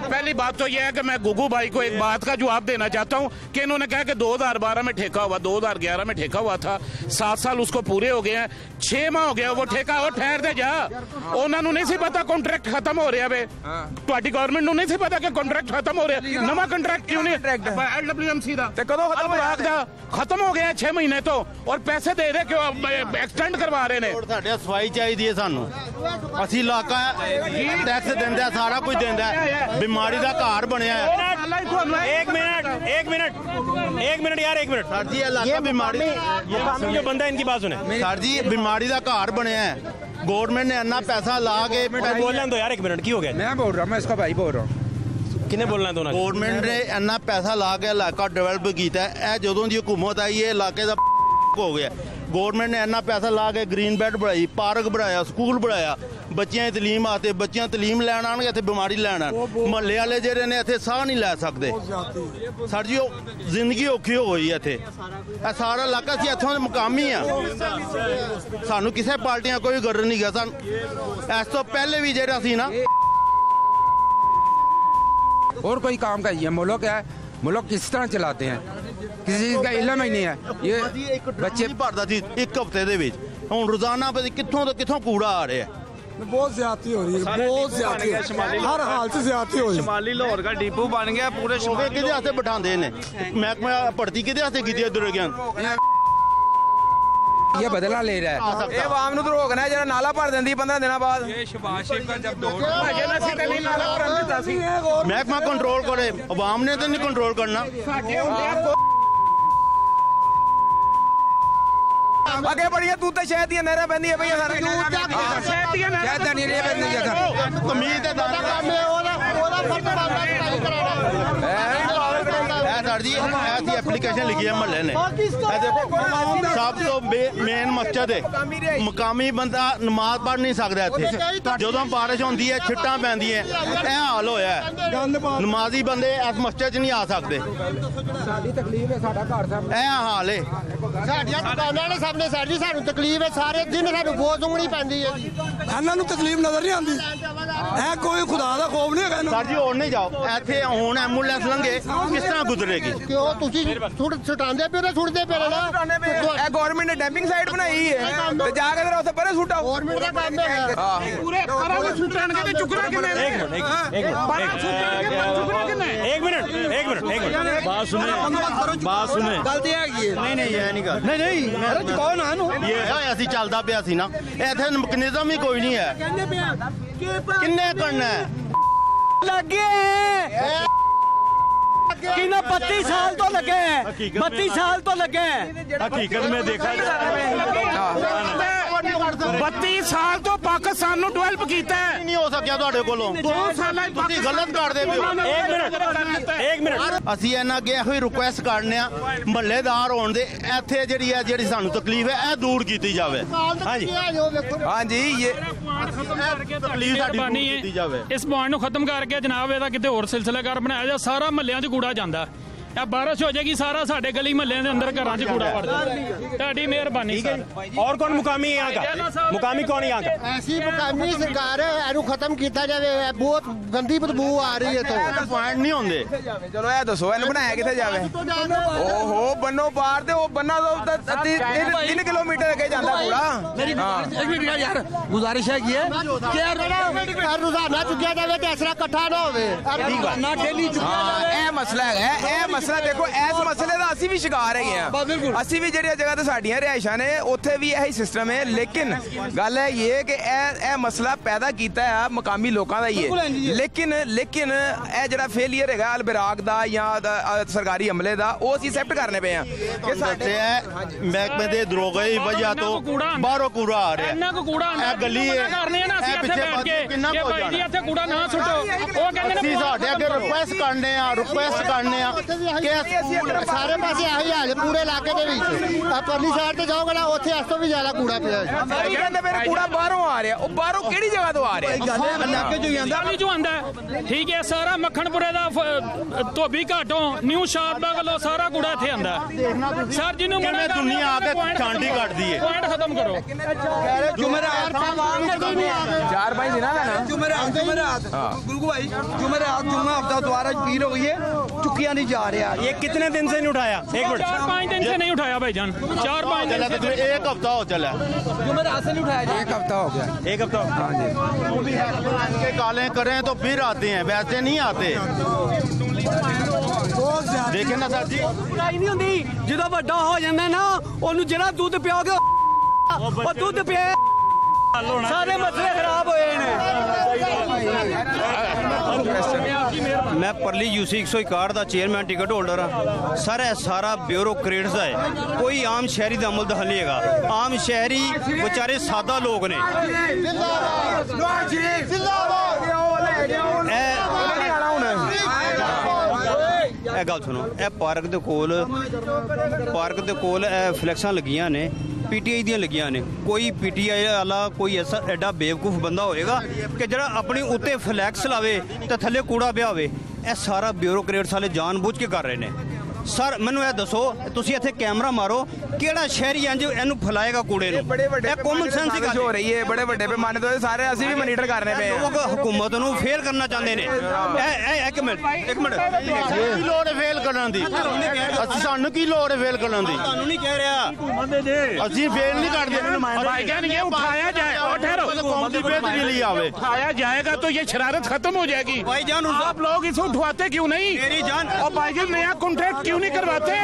[SPEAKER 8] पहली बात तो यह है कि मैं गुगू भाई को एक बात का जवाब देना चाहता हूं कि इन्होंने कहा कि 2012 में ठेका हुआ, 2011 में ठेका हुआ था, 7 साल उसको पूरे हो गए हैं, 6 माह हो गया वो ठेका। और ठहर दे जा, उन्होंने नहीं सी पता कॉन्ट्रैक्ट खत्म हो रहा है। ਤੁਹਾਡੀ ਗਵਰਨਮੈਂਟ ਨੂੰ ਨਹੀਂ ਸੀ ਪਤਾ ਕਿ ਕੰਟਰੈਕਟ ਖਤਮ ਹੋ ਰਿਹਾ। ਨਵਾਂ ਕੰਟਰੈਕਟ ਕਿਉਂ ਨਹੀਂ? LWMC ਦਾ ਤੇ ਕਦੋਂ ਖਤਮ ਹੋਇਆ? ਖਤਮ ਹੋ ਗਿਆ 6 ਮਹੀਨੇ ਤੋਂ, ਔਰ ਪੈਸੇ ਦੇ ਰਹੇ ਕਿਉਂ ਐਕਸਟੈਂਡ ਕਰਵਾ ਰਹੇ ਨੇ?
[SPEAKER 10] ਸਾਡੇ ਸਫਾਈ ਚਾਹੀਦੀ ਹੈ ਸਾਨੂੰ, ਅਸੀਂ ਇਲਾਕਾ ਟੈਕਸ ਦਿੰਦਾ, ਸਾਰਾ ਕੁਝ ਦਿੰਦਾ, ਬਿਮਾਰੀ ਦਾ ਘਰ ਬਣਿਆ ਹੈ।
[SPEAKER 1] एक मिनट यार, एक मिनट
[SPEAKER 10] सर जी, इलाका बीमारी
[SPEAKER 1] जो बंदा है इनकी बात सुने।
[SPEAKER 10] सर जी, बीमारी का घर बनया है, गवर्नमेंट ने इन्ना पैसा ला के
[SPEAKER 1] बोलना तो यार, एक मिनट की हो गया?
[SPEAKER 5] मैं बोल रहा हूँ, मैं इसका भाई बोल रहा हूँ।
[SPEAKER 1] किन्ने बोलना है? दोनों
[SPEAKER 10] गवर्नमेंट ने इन्ना पैसा ला के इलाका डेवलप किया है। जदों दी हुकूमत आई है इलाके का हो गया। गवर्नमेंट ने इन्ना पैसा ला के ग्रीन बेल्ट बनाई, पार्क बनाया, स्कूल बनाया, बच्चियां दी तलीम आते, बच्चियां तलीम लैन आने इत्थे बीमारी लैन आन। महल्ले वाले जेहड़े ने इत्थे साह नहीं लै सकते। सर जी, जिंदगी औखी हो गई इत्थे। सारा इलाका सी इत्थों दे मुकामी आ, सानू किसी पार्टियां कोई गरज नहीं गया। इस तो पहले भी जेहड़ा सी ना
[SPEAKER 14] और कोई काम का ये मुल्क है, मुल्क किस तरह चलाते हैं किसी चीज़ का इल्म ही नहीं है। ये
[SPEAKER 10] बच्चे भरदा सी एक हफ्ते दे विच, हुण रोजाना कित्थों तो कित्थों कूड़ा आ रहा है।
[SPEAKER 15] बहुत ज्यादती हो रही है, बहुत ज्यादती, हर हाल से ज्यादती हो रही है।
[SPEAKER 2] शमाली लाहौर का डिपो बन गया पूरे।
[SPEAKER 10] किहदे हाथे बिठांदे ने महकमा भर्ती किहदे हाथे कीती इधर गया?
[SPEAKER 14] ये बदला ले रहा है,
[SPEAKER 5] ये आवाम नु तो रोकना है, जरा नाला भर देंदी 15 दिन बाद।
[SPEAKER 14] ये शहबाज शरीफ का जब दौर
[SPEAKER 10] महकमा कंट्रोल करे, अवाम ने तो नहीं कंट्रोल करना।
[SPEAKER 5] आगे बढ़िए, तू तो शहद दी नहर बंदी है भैया, सारा शहद दी नहर नहीं रे बंदी है।
[SPEAKER 10] कमीज दे दाना ओदा फर्ज बनदा है सर जी। ऐसी एप्लीकेशन
[SPEAKER 16] ਐਪਲੀਕੇਸ਼ਨ ਲਿਖੀ ਹੈ ਮਹੱਲੇ ਨੇ। ਇਹ ਦੇਖੋ ਸਭ ਤੋਂ ਮੇਨ ਮਸਜਿਦ ਹੈ, ਮੁਕਾਮੀ ਬੰਦਾ ਨਮਾਜ਼ ਪੜ੍ਹ ਨਹੀਂ ਸਕਦਾ ਇੱਥੇ। ਜਦੋਂ ਬਾਰਿਸ਼ ਹੁੰਦੀ ਹੈ ਛਿੱਟਾਂ ਪੈਂਦੀਆਂ, ਇਹ ਹਾਲ ਹੋਇਆ। ਨਮਾਜ਼ੀ ਬੰਦੇ ਇਸ ਮਸਜਿਦ 'ਚ ਨਹੀਂ ਆ ਸਕਦੇ।
[SPEAKER 14] ਸਾਡੀ ਤਕਲੀਫ ਹੈ, ਸਾਡਾ ਘਰ ਸਾਹਮਣੇ
[SPEAKER 16] ਇਹ ਹਾਲ ਹੈ।
[SPEAKER 13] ਸਾਡੀਆਂ ਦੁਕਾਨਾਂ ਨੇ ਸਾਹਮਣੇ ਸਰ ਜੀ, ਸਾਨੂੰ ਤਕਲੀਫ ਹੈ, ਸਾਰੇ ਦਿਨ ਸਾਨੂੰ ਬਹੁਤ ਉਂਗਲੀ ਪੈਂਦੀ ਹੈ ਜੀ।
[SPEAKER 15] ਇਹਨਾਂ ਨੂੰ ਤਕਲੀਫ ਨਜ਼ਰ ਨਹੀਂ ਆਉਂਦੀ, ਇਹ ਕੋਈ ਖੁਦਾ ਦਾ ਖੌਫ ਨਹੀਂ ਹੈਗਾ।
[SPEAKER 16] ਸਰ ਜੀ ਹੋਰ ਨਹੀਂ ਜਾਓ, ਇੱਥੇ ਹੁਣ ਐਂਬੂਲੈਂਸ ਲੰਘੇ ਕਿਸ ਤਰ੍ਹਾਂ ਗੁਜ਼ਰੇਗੀ?
[SPEAKER 13] ਕਿਉਂ ਤੁਸੀਂ ਸੁਟਾਉਂਦੇ ਪਏ ਹੋ, ਸੁੱਟਦੇ ਪਏ ਨਾ।
[SPEAKER 5] ਇਹ ਗਵਰਨਮੈਂਟ ਨੇ ਡੈਂਪਿੰਗ ਸਾਈਟ ਬਣਾਈ ਹੈ ਤੇ ਜਾ ਕੇ ਫਿਰ ਉੱਥੇ ਪਰੇ ਸੁੱਟਾਓ।
[SPEAKER 13] ਗਵਰਨਮੈਂਟ ਦਾ ਕੰਮ ਹੈ
[SPEAKER 8] ਪੂਰੇ ਪਰਾਂ ਨੂੰ ਸੁੱਟਣਗੇ ਤੇ ਚੁੱਕਣਾ ਕਿੰਨੇ?
[SPEAKER 2] बात सुने
[SPEAKER 3] गलती हैगी
[SPEAKER 2] नहीं ये नहीं कर
[SPEAKER 3] नहीं चुकाओ ना
[SPEAKER 16] ਇਹ ਅਸੀਂ ਚੱਲਦਾ ਪਿਆ ਸੀ ਨਾ, ਇੱਥੇ ਮਕੈਨਿਜ਼ਮ ਹੀ ਕੋਈ ਨਹੀਂ ਹੈ। ਕਿੰਨੇ ਕਰਨਾ ਹੈ?
[SPEAKER 3] लगे कि 32 साल तो लगे हैं, 32 साल तो लगे हैं।
[SPEAKER 2] हकीकत में देखा
[SPEAKER 8] 32 ਸਾਲ ਤੋਂ ਪਾਕਿਸਤਾਨ ਨੂੰ ਡਿਵੈਲਪ ਕੀਤਾ ਹੈ।
[SPEAKER 16] ਨਹੀਂ ਹੋ ਸਕਿਆ ਤੁਹਾਡੇ ਕੋਲੋਂ।
[SPEAKER 8] 2 ਸਾਲਾਂ
[SPEAKER 16] ਤੁਸੀਂ ਗਲਤ ਕਰਦੇ ਪਏ ਹੋ।
[SPEAKER 1] एक मिनट
[SPEAKER 16] ਅਸੀਂ ਇਹਨਾਂ ਅੱਗੇ ਇਹੋ ਹੀ ਰਿਕੁਐਸਟ ਕਰਨੇ ਆ, ਮਹੱਲੇਦਾਰ ਹੋਣ ਦੇ ਇੱਥੇ ਜਿਹੜੀ ਸਾਨੂੰ ਤਕਲੀਫ ਹੈ ਇਹ ਦੂਰ ਕੀਤੀ ਜਾਵੇ।
[SPEAKER 1] ਹਾਂਜੀ
[SPEAKER 5] ਹਾਂਜੀ ਇਹ
[SPEAKER 16] ਤਕਲੀਫ ਸਾਡੀ ਦੂਰ ਕੀਤੀ ਜਾਵੇ।
[SPEAKER 17] ਇਸ ਪੁਆਇੰਟ ਨੂੰ ਖਤਮ ਕਰਕੇ ਜਨਾਬ ਇਹਦਾ ਕਿਤੇ ਹੋਰ ਸਿਲਸਿਲਾਕਾਰ ਬਣਾਇਆ ਜਾ। ਸਾਰਾ ਮਹੱਲਿਆਂ 'ਚ ਕੂੜਾ ਜਾਂਦਾ, ਇਹ ਬਾਰਿਸ਼ ਹੋ ਜਾਏਗੀ ਸਾਰਾ ਸਾਡੇ गली ਮਹੱਲਿਆਂ ਦੇ ਅੰਦਰ ਘਰਾਂ 'ਚ ਕੂੜਾ ਵੜ ਜਾਏਗਾ। ਤੁਹਾਡੀ ਮਿਹਰਬਾਨੀ ਸਰ।
[SPEAKER 1] और कौन मुकामी है यहाँ का? मुकामी कौन है यहाँ का?
[SPEAKER 13] ऐसी मुकामी सरकार है, ਇਹਨੂੰ ਖਤਮ ਕੀਤਾ ਜਾਵੇ। ਬਹੁਤ ਗੰਦੀ ਬਦਬੂ ਆ ਰਹੀ ਹੈ। ਤੋਂ
[SPEAKER 16] ਪੁਆਇੰਟ ਨਹੀਂ ਹੁੰਦੇ।
[SPEAKER 5] ਚਲੋ ਇਹ ਦੱਸੋ ਇਹਨੂੰ ਬਣਾਇਆ ਕਿੱਥੇ ਜਾਵੇ? ਓਹੋ ਬੰਨੋ ਪਾਰ ਤੇ ਉਹ ਬੰਨਾ ਤੋਂ 3 ਕਿਲੋਮੀਟਰ ਅੱਗੇ ਜਾਂਦਾ ਕੂੜਾ।
[SPEAKER 3] मेरी यार गुजारिश है ये
[SPEAKER 13] ਕਿ ਰੋਜ਼ਾਨਾ ਚੁੱਕਿਆ ਜਾਵੇ ਤੇ ਇਸ ਤਰ੍ਹਾਂ ਇਕੱਠਾ ਨਾ ਹੋਵੇ।
[SPEAKER 3] ना डेली
[SPEAKER 5] ਇਹ ਮਸਲਾ ਹੈਗਾ। ਇਹ ਮਸਲਾ ਦੇਖੋ, ਇਸ ਮਸਲੇ ਦਾ ਅਸੀਂ ਵੀ ਸ਼ਿਕਾਰ ਹੈਗੇ ਆ। ਅਸੀਂ ਵੀ ਜਿਹੜੀਆਂ ਜਗ੍ਹਾ ਤੇ ਸਾਡੀਆਂ ਰਿਹਾਇਸ਼ਾਂ ਨੇ ਉੱਥੇ ਵੀ ਇਹੀ ਸਿਸਟਮ ਹੈ। ਲੇਕਿਨ ਗੱਲ ਹੈ ਇਹ ਕਿ ਇਹ ਮਸਲਾ ਪੈਦਾ ਕੀਤਾ ਹੈ ਮੁਕਾਮੀ ਲੋਕਾਂ ਦਾ ਹੀ ਹੈ। ਲੇਕਿਨ ਇਹ ਜਿਹੜਾ ਫੇਲੀਅਰ ਹੈਗਾ ਅਲਬਰਾਕ ਦਾ ਜਾਂ ਸਰਕਾਰੀ ਅਮਲੇ ਦਾ, ਉਹ ਅਸੀਂ ਐਕਸੈਪਟ ਕਰਨੇ ਪਏ ਆ ਕਿ ਸਾਡੇ
[SPEAKER 16] ਮਹਿਕਮੇ ਦੇ ਦਰੋਗੇ ਦੀ ਵਜ੍ਹਾ ਤੋਂ ਬਾਹਰੋਂ ਕੂੜਾ ਆ ਰਿਹਾ।
[SPEAKER 17] ਇੰਨਾ ਕੋ ਕੂੜਾ
[SPEAKER 16] ਇਹ ਗਲੀ ਹੈ,
[SPEAKER 17] ਕਰਨੇ ਆ ਨਾ ਅਸੀਂ ਇੱਥੇ ਬੈਠ ਕੇ
[SPEAKER 16] ਕਿੰਨਾ
[SPEAKER 17] ਕਿ ਭਾਈ ਜੀ ਇੱਥੇ ਕੂੜਾ ਨਾ ਸੁੱਟੋ। ਉਹ ਕਹਿੰਦੇ ਨੇ
[SPEAKER 16] ਅਸੀਂ ਸਾਡੇ ਅੱਗੇ ਰਿਕੁਐਸਟ ਕਰਨੇ ਆ
[SPEAKER 13] ਕਿ ਸਾਰੇ ਪਾਸੇ ਆਹੀ ਹਾਲ ਹੈ ਪੂਰੇ ਇਲਾਕੇ ਦੇ ਵਿੱਚ। ਆ ਪਰਲੀ ਸਾਈਡ ਤੇ ਜਾਓਗੇ ਨਾ, ਉੱਥੇ ਇਸ ਤੋਂ ਵੀ ਜ਼ਿਆਦਾ ਕੂੜਾ ਪਿਆ ਹੈ।
[SPEAKER 5] ਕਹਿੰਦੇ ਮੇਰੇ ਕੂੜਾ ਬਾਹਰੋਂ ਆ ਰਿਹਾ। ਉਹ ਬਾਹਰੋਂ ਕਿਹੜੀ ਜਗ੍ਹਾ ਤੋਂ ਆ ਰਿਹਾ?
[SPEAKER 17] ਇਲਾਕੇ ਚੋਂ ਆਂਦਾ ਠੀਕ ਹੈ। ਸਾਰਾ ਮੱਖਣਪੁਰੇ ਦਾ ਧੋਬੀ ਘਾਟੋਂ ਨਿਊ ਸ਼ਾਹਬਾਗ ਵੱਲੋਂ ਸਾਰਾ ਕੂੜਾ ਇੱਥੇ ਆਂਦਾ। ਸਰ ਜੀ ਨੂੰ
[SPEAKER 16] ਕਿਵੇਂ ਦੁਨੀਆ ਆ ਕੇ ਛਾਂਡੀ ਕੱਢਦੀ ਹੈ।
[SPEAKER 17] ਪੁਆਇੰਟ ਖਤਮ ਕਰੋ।
[SPEAKER 3] जुमेरात
[SPEAKER 5] 4-5 ਦਿਨਾਂ ਦਾ ਨਾ
[SPEAKER 3] जुमेरात गुरु भाई जुमेरात जुम्मा हफ्ता दोबारा पीर हो गई है, चुकिया नहीं जा रहा।
[SPEAKER 1] ये कितने दिन से नहीं उठाया? एक मिनट
[SPEAKER 17] 4-5 दिन से नहीं उठाया भाईजान, 4-5 दिन से।
[SPEAKER 16] एक हफ्ता हो चला,
[SPEAKER 3] जुमेरात से नहीं उठाया।
[SPEAKER 14] 1 हफ्ता हो गया।
[SPEAKER 1] 1 हफ्ता।
[SPEAKER 14] हाँ जी।
[SPEAKER 16] के काले करें तो फिर आते हैं, वैसे नहीं आते। देखे ना सर जी,
[SPEAKER 3] बुराई नहीं होंगी। जो ਵੱਡਾ ਹੋ ਜਾਂਦਾ ਨਾ, ਉਹਨੂੰ ਜਿਹੜਾ ਦੁੱਧ ਪਿਓਗੇ ਉਹ ਦੁੱਧ ਪਿਆ। ਸਾਰੇ ਮਸਲੇ ਖਰਾਬ ਹੋਏ ਨੇ।
[SPEAKER 18] ਮੈਂ ਪਰਲੀ UC 161 ਦਾ ਚੇਅਰਮੈਨ ਟਿਕਟ ਹੋਲਡਰ ਹਾਂ ਸਰ। ਇਹ ਸਾਰਾ ਬਿਊਰੋਕਰੇਟਸ ਦਾ ਹੈ, ਕੋਈ ਆਮ ਸ਼ਹਿਰੀ ਦਾ ਅਮਲ ਦਖਲ ਨਹੀਂ ਹੈਗਾ। ਆਮ ਸ਼ਹਿਰੀ ਵਿਚਾਰੇ ਸਾਦਾ ਲੋਕ ਨੇ। ਇਹ ਗੱਲ ਸੁਣੋ, ਇਹ ਪਾਰਕ ਦੇ ਕੋਲ ਇਹ ਫਲੈਕਸਾਂ ਲੱਗੀਆਂ ਨੇ, PTI ਦੀਆਂ ਲੱਗੀਆਂ ਨੇ। ਕੋਈ PTI ਵਾਲਾ ਕੋਈ ਐਡਾ ਬੇਵਕੂਫ ਬੰਦਾ ਹੋਏਗਾ ਕਿ ਜਿਹੜਾ ਆਪਣੀ ਉੱਤੇ ਫਲੈਕਸ ਲਾਵੇ ਤੇ ਥੱਲੇ ਕੂੜਾ ਪਿਆ ਹੋਵੇ? ਇਹ ਸਾਰਾ ਬਿਊਰੋਕਰੇਟਸ ਵਾਲੇ ਜਾਣ-ਬੁੱਝ ਕੇ ਕਰ ਰਹੇ ਨੇ। ਸਰ ਮੈਨੂੰ ਇਹ ਦੱਸੋ, ਤੁਸੀਂ ਇੱਥੇ ਕੈਮਰਾ ਮਾਰੋ, ਕਿਹੜਾ ਸ਼ਹਿਰੀ ਇੰਜ ਇਹਨੂੰ ਫੈਲਾਏਗਾ ਕੂੜੇ ਨੂੰ? ਇਹ ਕਾਮਨ ਸੈਂਸ ਹੀ
[SPEAKER 5] ਹੋ ਰਹੀ ਹੈ। ਬੜੇ ਵੱਡੇ ਪੈਮਾਨੇ ਤੋਂ ਸਾਰੇ ਅਸੀਂ ਵੀ ਮੋਨੀਟਰ ਕਰਨੇ ਪਏ
[SPEAKER 18] ਲੋਕ ਹਕੂਮਤ ਨੂੰ ਫੇਲ ਕਰਨਾ ਚਾਹੁੰਦੇ ਨੇ। ਇੱਕ ਮਿੰਟ
[SPEAKER 16] ਕੀ ਲੋੜ ਹੈ ਫੇਲ ਕਰਨ ਦੀ? ਸਾਨੂੰ ਕੀ ਲੋੜ ਹੈ ਫੇਲ ਕਰਨ ਦੀ?
[SPEAKER 18] ਤੁਹਾਨੂੰ ਨਹੀਂ ਕਹਿ ਰਿਹਾ,
[SPEAKER 16] ਅਸੀਂ ਫੇਲ नहीं करते।
[SPEAKER 8] भाईजान ये उठाया जाए और ठहरो,
[SPEAKER 16] उठाया
[SPEAKER 8] जाएगा तो ये शरारत खत्म हो जाएगी।
[SPEAKER 18] भाईजान
[SPEAKER 8] आप लोग इसे उठवाते क्यों नहीं?
[SPEAKER 18] मेरी जान।
[SPEAKER 8] और भाईजान नया कॉन्ट्रैक्ट क्यों नहीं करवाते?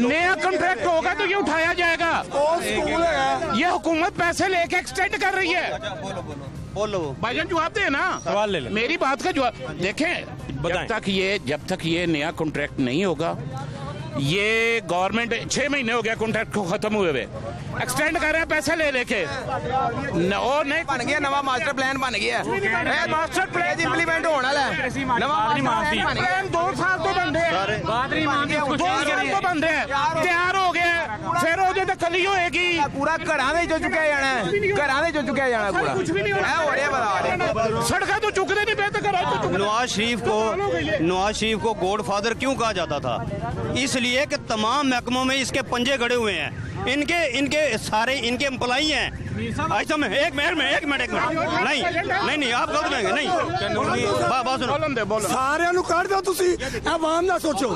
[SPEAKER 8] नया कॉन्ट्रैक्ट होगा तो ये उठाया जाएगा। ये हुकूमत पैसे लेके एक्सटेंड कर रही है।
[SPEAKER 18] बोलो
[SPEAKER 8] भाईजान जवाब दे ना,
[SPEAKER 1] सवाल ले ले।
[SPEAKER 8] मेरी बात का जवाब देखें। जब तक ये नया कॉन्ट्रैक्ट नहीं होगा, ये गवर्नमेंट 6 महीने हो गया कॉन्ट्रैक्ट को खत्म हुए हुए, एक्सटेंड कर रहे हैं पैसे ले लेके। और नहीं
[SPEAKER 5] बन गया नवा मास्टर प्लान बन गया।
[SPEAKER 8] मास्टर प्लान
[SPEAKER 5] इंप्लीमेंट होने वाला है। नवा
[SPEAKER 8] प्लान 2 साल तो बन रहे हैं। बन रहा है, तैयार हो गया है, फिर ਉਹਦੇ ਤੇ ਖਲੀ ਹੋਏਗੀ।
[SPEAKER 5] पूरा घरां दे जो चुक्या जाना है, घरां दे जो चुक्या जाना पूरा
[SPEAKER 8] कुछ भी नहीं हो रहा, सड़कों तो चुकने नहीं पे तो घरों तो
[SPEAKER 18] नवाज शरीफ को गॉडफादर क्यों कहा जाता था? इसलिए कि तमाम महकमों में इसके पंजे गड़े हुए हैं, इनके सारे इनके एम्प्लॉई हैं। ऐसा में एक मिनट नहीं आप गलत कहेंगे नहीं बात सुनो
[SPEAKER 15] सारे ਕੱਢ ਦਿਓ ਤੁਸੀਂ ਆਵਾਮ ਦਾ ਸੋਚੋ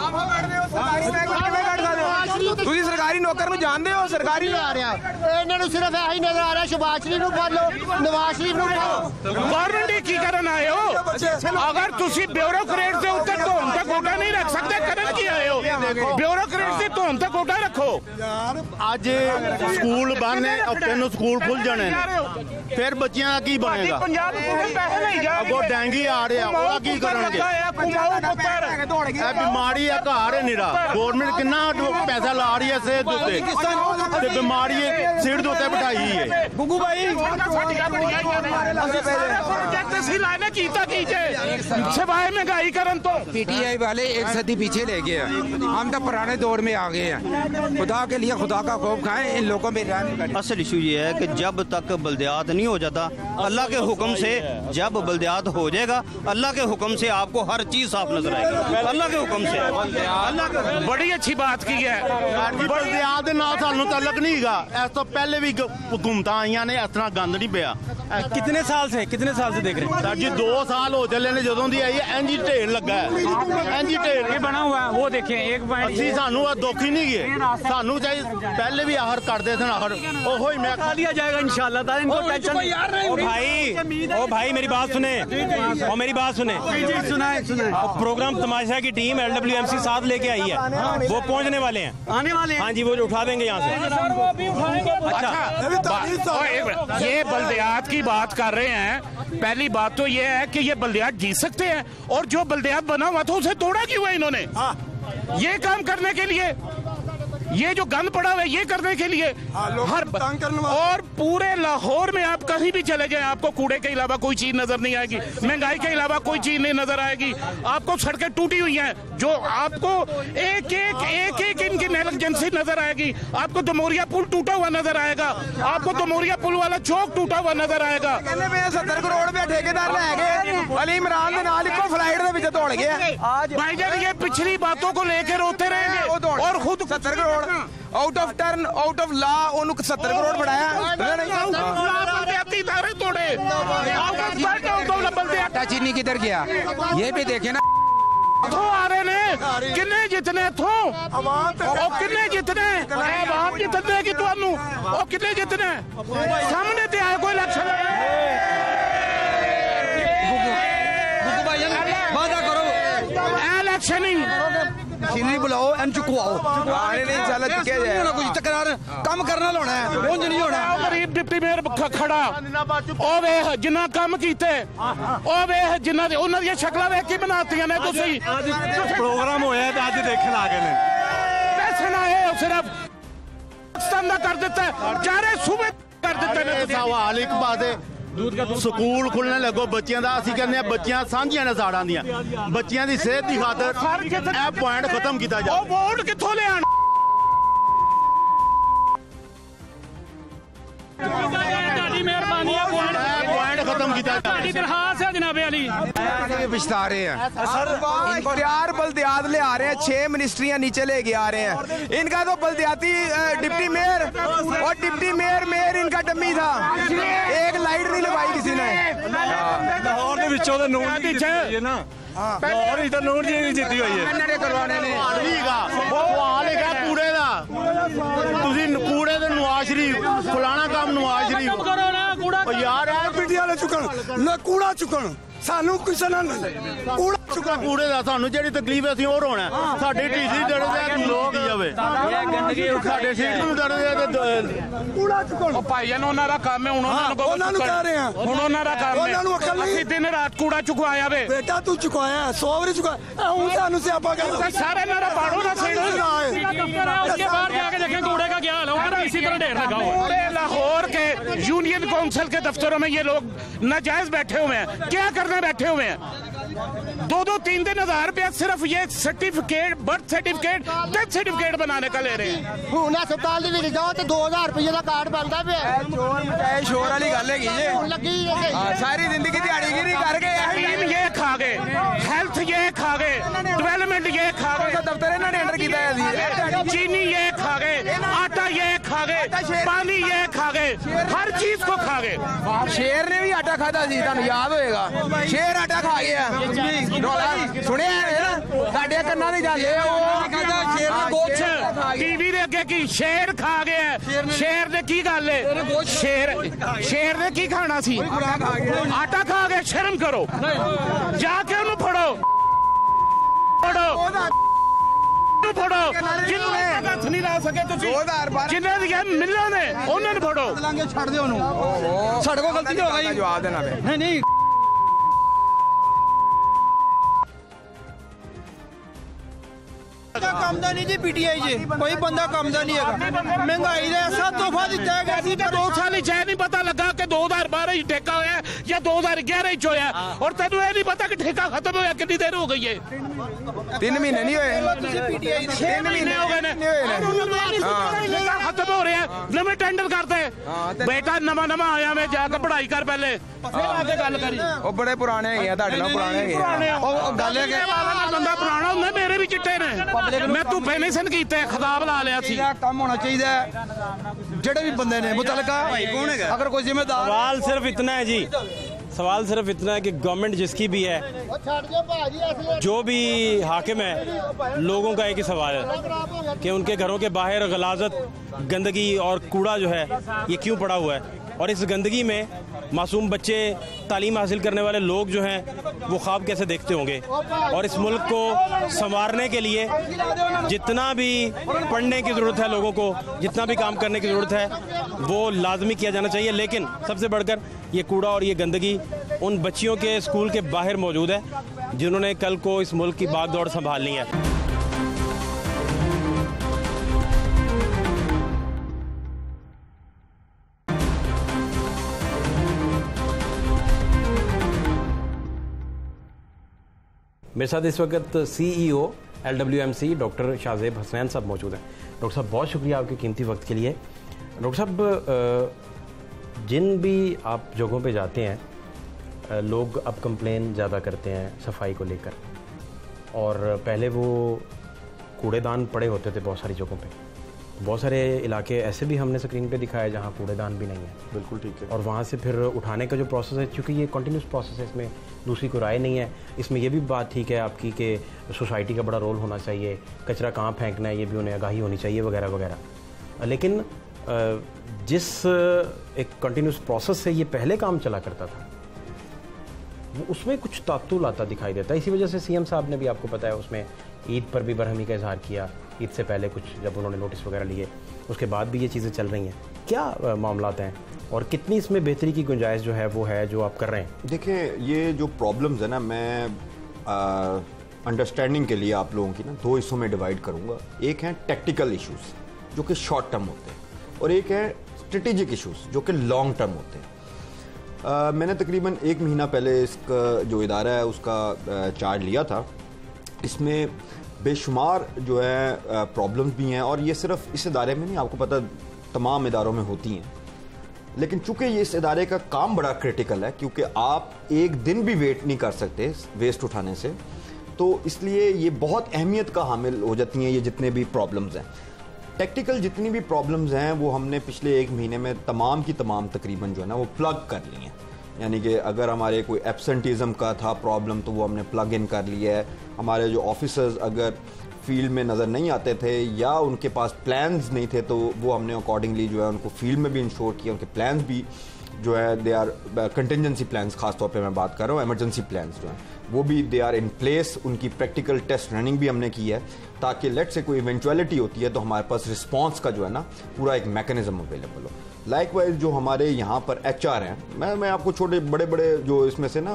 [SPEAKER 5] ਤੁਸੀਂ ਸਰਕਾਰੀ ਨੌਕਰ ਨੂੰ ਜਾਣਦੇ ਹੋ ਸਰਕਾਰੀ
[SPEAKER 13] ਆ ਰਿਹਾ ਇਹਨਾਂ ਨੂੰ ਸਿਰਫ ਇਹੀ ਨਜ਼ਰ ਆ ਰਿਹਾ ਸ਼ਬਾਜ਼ ਸ਼ਰੀਫ ਨੂੰ ਫੜ ਲਓ ਨਵਾਜ਼ ਸ਼ਰੀਫ ਨੂੰ ਫੜੋ
[SPEAKER 8] ਗਵਰਨਮੈਂਟ ਕੀ ਕਰਨ ਆਏ ਹੋ ਅਗਰ ਤੁਸੀਂ ਬਿਊਰੋਕਰੇਟ ਦੇ ਉੱਤੇ ਧੌਣ ਤੇ ਗੋਡਾ ਨਹੀਂ ਰੱਖ ਸਕਦੇ ਕਰਨ ਕੀ ਆਏ ਹੋ ਬਿਊਰੋਕਰੇਟ ਦੀ ਧੌਣ ਤੇ ਗੋਡਾ ਰੱਖੋ
[SPEAKER 16] ਅੱਜ ਸਕੂਲ ਬੰਦ ਨੇ ਹਫਤੇ ਨੂੰ ਸਕੂਲ ਖੁੱਲ ਜਾਣੇ ਨੇ ਫਿਰ ਬੱਚਿਆਂ ਦਾ ਕੀ ਬਣੇਗਾ
[SPEAKER 8] ਪੰਜਾਬ ਪੁਲਿਸ ਪੈਸੇ ਨਹੀਂ ਜਾ
[SPEAKER 16] ਅੱਗੋਂ ਡੈਂਗੀ ਆ ਰਿਹਾ ਉਹਦਾ ਕੀ ਕਰਨਗੇ ਇਹ ਬਿਮਾਰੀ ਆ ਘਰ ਹੈ ਨਿਰਾ ਗਵਰਨਮੈਂਟ ਕਿੰਨਾ ਪੈਸਾ ਲਾ ਰਹੀ ਹੈ ਸਿਹਤ ਦੇ ਉੱਤੇ ਤੇ ਬਿਮਾਰੀ ਸਿਰ ਦੇ ਉੱਤੇ ਬਿਠਾਈ ਹੈ
[SPEAKER 8] ਗੁੱਗੂ ਭਾਈ प्रोजेक्ट ਅਸੀਂ ਲਾਇਨੇ ਕੀਤਾ ਕੀਜੇ ਸਿਵਾਏ ਮਹਿੰਗਾਈ ਕਰਨ ਤੋਂ
[SPEAKER 14] पीटीआई वाले एक सदी पीछे ले गए हैं, हम तो पुराने दौर में आ गए हैं। खुदा के लिए खुदा का खौफ खाएं, इन लोगों में
[SPEAKER 18] असल इशू ये है कि जब तक बल्दियात नहीं हो जाता अल्लाह के हुक्म से, जब बल्दियात हो जाएगा अल्लाह के हुक्म से आपको हर चीज साफ नजर आएगी अल्लाह के हुक्म से। अल्लाह के
[SPEAKER 8] बड़ी अच्छी बात की है
[SPEAKER 16] ਬਲਦਿਆਤ ਦੇ ਨਾਲ ਸਾਨੂੰ ਤਾਲੁਕ ਨਹੀਂ ਹੈਗਾ ਇਸ ਤੋਂ ਪਹਿਲੇ ਵੀ ਹਕੂਮਤਾਂ ਆਈਆਂ ਨੇ ਇਸ ਤਰ੍ਹਾਂ ਗੰਦ ਨਹੀਂ ਪਿਆ
[SPEAKER 1] कितने साल से देख रहे हैं
[SPEAKER 16] सर जी 2 साल हो चले ने ਜਦੋਂ ਦੀ ਆਈ ਹੈ ਇੰਜ ਹੀ ਢੇਰ ਲੱਗਾ ਹੈ ਇੰਜ ਹੀ ਢੇਰ
[SPEAKER 1] ये बना हुआ है वो देखिए एक पॉइंट
[SPEAKER 16] ਅਸੀਂ ਸਾਨੂੰ ਆ ਦੁੱਖ ਹੀ ਨਹੀਂ ਗਏ ਸਾਨੂੰ ਚਾਹੀ ਪਹਿਲੇ ਵੀ ਆਖਰ ਕਰਦੇ ਸਨ आखिर ओहो ही मैं
[SPEAKER 3] खा लिया जाएगा इंशाल्लाह ताला इनको टेंशन
[SPEAKER 1] ओ भाई मेरी बात सुने और मेरी बात सुने
[SPEAKER 3] सुनाए
[SPEAKER 1] प्रोग्राम तमाशा की टीम LWMC साथ लेके आई है वो पहुंचने वाले हैं
[SPEAKER 3] आने वाले हैं
[SPEAKER 1] हाँ जी वो उठा देंगे यहाँ से
[SPEAKER 8] अच्छा ये बल्दियात की बात कर रहे हैं पहली बात तो ये है कि ये बल्दियात जीत सकते हैं और जो बल्दियात बना हुआ था उसे तोड़ा क्यों है इन्होंने ये काम करने के लिए ये जो गंद पड़ा हुआ है ये करने के लिए हर और पूरे लाहौर में आप कहीं भी चले जाएं आपको कूड़े के अलावा कोई चीज नजर नहीं आएगी महंगाई के अलावा कोई चीज नहीं नजर आएगी आपको सड़कें टूटी हुई हैं जो आपको एक इनकी नेग्लिजेंसी नजर आएगी आपको दमोरिया पुल टूटा हुआ नजर आएगा आपको दमोरिया पुल वाला चौक टूटा हुआ नजर आएगा
[SPEAKER 5] 70 करोड़ रुपया ठेकेदार ले गए अली इमरान के नाल इको फ्लाइट दे विच दौड़ गए आज
[SPEAKER 8] भाईजान ये पिछली बातों को लेकर रोते रहेंगे और खुद
[SPEAKER 5] 70 crore out of turn out of law ओनु 70 करोड़
[SPEAKER 14] बढ़ाया चीनी किधर गया ये भी देखे ना
[SPEAKER 8] आ रहे ने किन्ने जितने थो किन्ने जितने आवाम जितने की तुहानू किन्ने जितने सामने ते आए कोई इलेक्शन
[SPEAKER 3] वादा करो
[SPEAKER 8] इलेक्शन ही
[SPEAKER 3] मशीनरी बुलाओ एंड चुकवाओ
[SPEAKER 5] आने नहीं चला चुके जाए
[SPEAKER 3] ना कुछ तकरार काम करना होना है वो नहीं होना
[SPEAKER 8] गरीब डिप्टी मेयर खड़ा ओ वे जिन्ना काम कीते ओ वे जिन्ना उन्हां दी शक्लां वेख के बनातीयां ने तुसी
[SPEAKER 1] प्रोग्राम होया ते अज देखण आ गए ने
[SPEAKER 8] पैसे ना है सिर्फ पाकिस्तान दा कर दिता चारे सूबे कर दिते ने
[SPEAKER 16] सवाल एक बात है ਸਕੂਲ ਖੁੱਲਣ ਲੱਗੋ ਬੱਚਿਆਂ ਦਾ ਅਸੀਂ ਕਹਿੰਦੇ ਆ ਬੱਚਿਆਂ ਸਾਂਝੀਆਂ ਨੇ ਸਾੜਾਂ ਦੀਆਂ ਬੱਚਿਆਂ ਦੀ ਸਿਹਤ ਦੀ ਖਾਤਰ ਇਹ ਪੁਆਇੰਟ ਖਤਮ ਕੀਤਾ ਜਾਵੇ
[SPEAKER 8] ਉਹ ਵੋਟ ਕਿੱਥੋਂ ਲਿਆਣ ਤੁਹਾਡੀ ਮਿਹਰਬਾਨੀ ਹੈ
[SPEAKER 16] ਪੁਆਇੰਟ ਖਤਮ ਕੀਤਾ ਜਾਵੇ
[SPEAKER 8] ਤੁਹਾਡੀ ਦਰਖਾਸਤ है जनाब अली
[SPEAKER 14] बिछता रहे हैं
[SPEAKER 5] सर इख्तियार बल्दियात ले आ रहे हैं 6 मिनिस्ट्रियां नीचे लेके आ रहे हैं इनका तो बल्दियाती डिप्टी मेयर और डिप्टी मेयर इनका डम्मी था एक लाइट नहीं लगाई किसी ने
[SPEAKER 1] लाहौर ਦੇ ਵਿੱਚੋਂ ਤਾਂ ਨੂਨ ਦੀ ਜਿੱਤੀ ਹੈ ਨਾ ਲਾਹੌਰ ਵਿੱਚ ਤਾਂ ਨੂਨ ਜੀ ਦੀ ਜਿੱਤੀ ਹੋਈ ਹੈ
[SPEAKER 14] करवाने ने
[SPEAKER 16] ਠੀਕਾ ਸਵਾਲ ਹੈਗਾ ਕੂੜੇ ਦਾ ਤੁਸੀਂ ਕੂੜੇ ਦੇ ਨਵਾਜ਼ ਸ਼ਰੀਫ ਫਲਾਣਾ ਕੰਮ ਨਵਾਜ਼ ਸ਼ਰੀਫ
[SPEAKER 8] ਕਰੋ ਨਾ ਕੂੜਾ
[SPEAKER 16] ਉਹ ਯਾਰ ਇਹ
[SPEAKER 15] ਪੀਟੀ ਵਾਲੇ ਚੁੱਕਣ ਨਾ ਕੂੜਾ ਚੁੱਕਣ ਸਾਨੂੰ ਕਿਸੇ ਨਾਲ ਨਹੀਂ ਕੂੜਾ
[SPEAKER 16] ਚੁੱਕਾ ਕੂੜੇ ਦਾ ਸਾਨੂੰ ਜਿਹੜੀ ਤਕਲੀਫ ਹੈ ਅਸੀਂ ਹੋਰ ਹੋਣਾ ਸਾਡੇ ਢੀਜੀ ਡਰਦੇ ਲੋਕ ਹੀ ਜਾਵੇ ਸਾਡੇ ਸੀਟ ਨੂੰ ਡਰਦੇ ਤੇ
[SPEAKER 15] ਕੂੜਾ ਚੁੱਕਣ
[SPEAKER 8] ਉਹ ਭਾਈਆਂ ਨੂੰ ਉਹਨਾਂ ਦਾ ਕੰਮ ਹੈ ਹੁਣ
[SPEAKER 15] ਉਹਨਾਂ ਨੂੰ ਕਹਿ ਰਹੇ ਆ
[SPEAKER 8] ਹੁਣ ਉਹਨਾਂ ਦਾ ਕੰਮ
[SPEAKER 15] ਉਹਨਾਂ ਨੂੰ ਅਕਲ ਨਹੀਂ
[SPEAKER 8] ਅਸੀਂ ਦਿਨ ਰਾਤ ਕੂੜਾ ਚੁਕਵਾਇਆ ਵੇ
[SPEAKER 15] बेटा तू चुकाया 100 बार चुकाया हूं सानू स्यापा कर
[SPEAKER 8] सारे मेरा बाड़ो ना सीट उसके बाहर जाके देखें कूड़े का क्या हाल है उधर इसी तरह ढेर लगा हुआ पूरे लाहौर के यूनियन काउंसिल के दफ्तरों में ये लोग नाजायज बैठे हुए हैं क्या करने बैठे हुए हैं 2-2, 3-3 हजार रुपया सिर्फ ये certificate, birth certificate, death certificate बनाने का ले रहे हैं।
[SPEAKER 13] ਹੁਣ ਹਸਪਤਾਲ ਦੇ ਵਿੱਚ ਜਾਓ ਤੇ 2000 ਰੁਪਏ ਦਾ ਕਾਰਡ ਬਣਦਾ ਪਿਆ।
[SPEAKER 5] ਚੋਰ ਮਚਾਏ ਸ਼ੋਰ ਵਾਲੀ ਗੱਲ ਹੈਗੀ ਜੇ।
[SPEAKER 13] ਹੁਣ ਲੱਗੀ
[SPEAKER 5] ਸਾਰੀ ਜ਼ਿੰਦਗੀ ਦਿਹਾੜੀਗਿਰੀ ਕਰਕੇ
[SPEAKER 8] टीम ये खा गए, हेल्थ ये खा गए, डेवलपमेंट ये खा गए,
[SPEAKER 5] दफ्तर इन्होंने एंटर किया है,
[SPEAKER 8] चीनी ये खा गए, आटा ये खा गए, पानी ये खा गए, हर चीज को खा गए।
[SPEAKER 5] शेर ने भी आटा खाता सी, ਤੁਹਾਨੂੰ याद होएगा, शेर आटा खा गया। सुनिया है ना, साडे कन्ना नहीं जाते
[SPEAKER 8] कुछ टीवी ਦੇ ਅੱਗੇ ਕੀ शेर खा गया, शेर ने की गल है, शेर ने की खाना सी, आटा खा गया। शर्म करो, जाके ਉਹਨੂੰ ਫੜੋ ਜਿन्होंने ਹੱਥ ਨਹੀਂ ਲਾ ਸਕੇ ਤੁਸੀਂ, ਜਿਨ੍ਹਾਂ ਦੀਆਂ ਮਿਲਾਂ ਨੇ ਉਹਨਾਂ ਨੂੰ ਫੜੋ।
[SPEAKER 5] ਛੱਡ ਦਿਓ ਉਹਨੂੰ, ਸਾਡੇ ਕੋਲ ਗਲਤੀ ਹੋ ਗਈ, ਜਵਾਬ ਦੇਣਾ ਪਏ। ਨਹੀਂ
[SPEAKER 19] ਕੰਮ ਦਾ ਨਹੀਂ ਜੀ ਪੀਟੀਆਈ ਜੀ, ਕੋਈ ਬੰਦਾ ਕੰਮ ਦਾ ਨਹੀਂ ਹੈਗਾ। ਮਹਿੰਗਾਈ ਦਾ ਐਸਾ ਤੋਹਫਾ ਦਿੱਤਾ ਹੈਗਾ ਸੀ,
[SPEAKER 8] 2 ਸਾਲ ਹੀ ਨਹੀਂ ਪਤਾ ਲੱਗਾ ਕਿ 2012 ਹੀ ਠੇਕਾ ਹੋਇਆ ਜਾਂ 2011 ਚ ਹੋਇਆ, ਔਰ ਤੈਨੂੰ ਇਹ ਨਹੀਂ ਪਤਾ ਕਿ ਠੇਕਾ ਖਤਮ ਹੋਇਆ ਕਿੰਨੀ ਦੇਰ ਹੋ ਗਈ ਹੈ।
[SPEAKER 5] 3 ਮਹੀਨੇ ਨਹੀਂ ਹੋਏ,
[SPEAKER 8] 6 ਮਹੀਨੇ ਹੋ ਗਏ ਨੇ, ਠੇਕਾ ਖਤਮ ਹੋ ਰਿਹਾ, ਨਵੇਂ ਟੈਂਡਰ ਕਰਦੇ। ਬੇਟਾ ਨਵਾਂ ਆਇਆ, ਮੈਂ ਜਾ ਕੇ ਪੜ੍ਹਾਈ ਕਰ ਪਹਿਲੇ, ਫਿਰ ਆ ਕੇ ਗੱਲ ਕਰੀ।
[SPEAKER 5] ਉਹ ਬੜੇ ਪੁਰਾਣੇ ਹੈਗੇ ਆ, ਤੁਹਾਡੇ ਨਾਲ ਪੁਰਾਣੇ ਹੈਗੇ ਆ। ਉਹ ਗੱਲ ਹੈ ਕਿ
[SPEAKER 8] ਬੰਦਾ ਪੁਰਾਣਾ ਹੁੰਦਾ, ਮੇਰੇ ਵੀ ਚਿੱਟੇ ਨੇ, ਮੈਂ ਧੁੱਪੇ ਨਹੀਂ ਸਨ ਕੀਤੇ, ਖਦਾਬ ਲਾ ਲਿਆ ਸੀ।
[SPEAKER 19] ਕੰਮ ਹੋਣਾ ਚਾਹੀਦਾ ਹੈ, ਜਿਹੜੇ ਵੀ ਬੰਦੇ ਨੇ ਮੁਤਲਕਾ अगर कोई जिम्मेदार।
[SPEAKER 1] सवाल सिर्फ इतना है जी, सवाल सिर्फ इतना है कि गवर्नमेंट जिसकी भी है, जो भी हाकिम है, लोगों का एक ही सवाल है कि उनके घरों के बाहर गलाजत, गंदगी और कूड़ा जो है ये क्यों पड़ा हुआ है, और इस गंदगी में मासूम बच्चे, तालीम हासिल करने वाले लोग जो हैं वो ख्वाब कैसे देखते होंगे। और इस मुल्क को संवारने के लिए जितना भी पढ़ने की ज़रूरत है, लोगों को जितना भी काम करने की ज़रूरत है वो लाजमी किया जाना चाहिए। लेकिन सबसे बढ़कर ये कूड़ा और ये गंदगी उन बच्चियों के स्कूल के बाहर मौजूद है जिन्होंने कल को इस मुल्क की बागडोर संभालनी है। मेरे साथ इस वक्त CEO LWMC doctor Shahzeb Hasnain साहब मौजूद हैं। डॉक्टर साहब, बहुत शुक्रिया आपके कीमती वक्त के लिए। डॉक्टर साहब, जिन भी आप जगहों पे जाते हैं, लोग अब कंप्लेन ज़्यादा करते हैं सफाई को लेकर, और पहले वो कूड़ेदान पड़े होते थे बहुत सारी जगहों पे। बहुत सारे इलाके ऐसे भी हमने स्क्रीन पे दिखाया जहाँ कूड़ेदान भी नहीं है।
[SPEAKER 20] बिल्कुल ठीक है।
[SPEAKER 1] और वहाँ से फिर उठाने का जो प्रोसेस है, क्योंकि ये कंटिन्यूस प्रोसेस है, इसमें दूसरी कोई राय नहीं है। इसमें ये भी बात ठीक है आपकी कि सोसाइटी का बड़ा रोल होना चाहिए, कचरा कहाँ फेंकना है ये भी उन्हें आगाही होनी चाहिए वगैरह वगैरह। लेकिन जिस एक कंटिन्यूस प्रोसेस से ये पहले काम चला करता था, वो उसमें कुछ तातुल आता दिखाई देता है। इसी वजह से CM साहब ने भी आपको पता है उसमें ईद पर भी बरहमी का इजहार किया, ईद से पहले कुछ जब उन्होंने नोटिस वगैरह लिए, उसके बाद भी ये चीज़ें चल रही हैं। क्या मामलात हैं और कितनी इसमें बेहतरी की गुंजाइश जो है वो है जो आप कर रहे हैं?
[SPEAKER 20] देखिए, ये जो प्रॉब्लम्स है ना, मैं अंडरस्टैंडिंग के लिए आप लोगों की ना 2 हिस्सों में डिवाइड करूँगा। एक है टेक्निकल इश्यूज़ जो कि शॉर्ट टर्म होते हैं, और एक है स्ट्रेटेजिक इश्यूज़ जो कि लॉन्ग टर्म होते हैं। मैंने तकरीबन 1 महीना पहले इसका जो इदारा है उसका चार्ज लिया था। इसमें बेशुमार जो है प्रॉब्लम्स भी हैं, और ये सिर्फ इस इदारे में नहीं, आपको पता तमाम इदारों में होती हैं। लेकिन चूंकि ये इस इदारे का काम बड़ा क्रिटिकल है, क्योंकि आप एक दिन भी वेट नहीं कर सकते वेस्ट उठाने से, तो इसलिए ये बहुत अहमियत का हामिल हो जाती हैं ये जितने भी प्रॉब्लम्स हैं। टेक्निकल जितनी भी प्रॉब्लम्स हैं वो हमने पिछले 1 महीने में तमाम की तमाम तकरीबन जो है ना वो प्लग कर ली हैं। यानी कि अगर हमारे कोई एब्सेंटिज्म का था प्रॉब्लम तो वो हमने प्लग इन कर लिया है। हमारे जो ऑफिसर्स अगर फील्ड में नज़र नहीं आते थे या उनके पास प्लान्स नहीं थे तो वो हमने अकॉर्डिंगली जो है उनको फील्ड में भी इंश्योर किया। उनके प्लान्स भी जो है दे आर कंटिजेंसी प्लान्स, खास तौर पे मैं बात कर रहा हूँ, एमरजेंसी प्लान्स जो हैं वो भी दे आर इन प्लेस। उनकी प्रैक्टिकल टेस्ट रनिंग भी हमने की है ताकि लेट से कोई इवेंचुअलिटी होती है तो हमारे पास रिस्पॉन्स का जो है ना पूरा एक मैकेनिज्म अवेलेबल हो। लाइकवाइज जो हमारे यहाँ पर HR हैं, मैं आपको छोटे बड़े जो इसमें से ना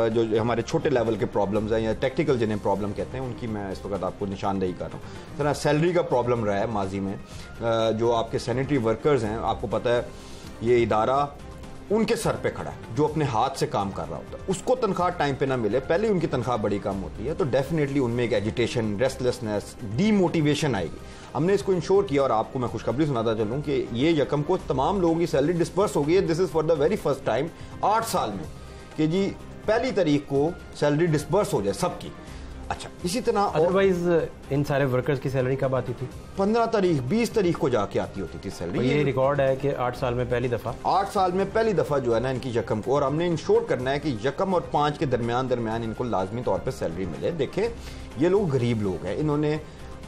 [SPEAKER 20] जो हमारे छोटे लेवल के प्रॉब्लम्स हैं या टेक्निकल जिन्हें प्रॉब्लम कहते हैं उनकी मैं इस वक्त आपको निशानदेही कर रहा हूँ। तरह सैलरी का प्रॉब्लम रहा है माजी में। जो आपके सैनिटरी वर्कर्स हैं, आपको पता है ये इदारा उनके सर पे खड़ा है, जो अपने हाथ से काम कर रहा होता है, उसको तनख्वाह टाइम पे ना मिले, पहले ही उनकी तनख्वाह बड़ी कम होती है, तो डेफिनेटली उनमें एक एजिटेशन, रेस्टलेसनेस, डीमोटिवेशन आएगी। हमने इसको इंश्योर किया और आपको मैं खुशखबरी सुनाता चलूँ कि ये यकम को तमाम लोगों की सैलरी डिस्पर्स हो गई है। This is for the very first time 8 साल में कि जी पहली तारीख को सैलरी डिस्पर्स हो जाए सबकी। अच्छा, इसी तरह
[SPEAKER 21] अदरवाइज इन सारे वर्कर्स की सैलरी कब आती थी?
[SPEAKER 20] 15 तारीख 20 तारीख को जाके आती होती थी सैलरी।
[SPEAKER 21] ये रिकॉर्ड है कि 8 साल में पहली दफ़ा
[SPEAKER 20] 8 साल में पहली दफ़ा जो है ना इनकी यकम को, और हमने इंश्योर करना है कि यकम और 5 के दरमियान इनको लाजमी तौर पर सैलरी मिले। देखें, ये लोग गरीब लोग हैं, इन्होंने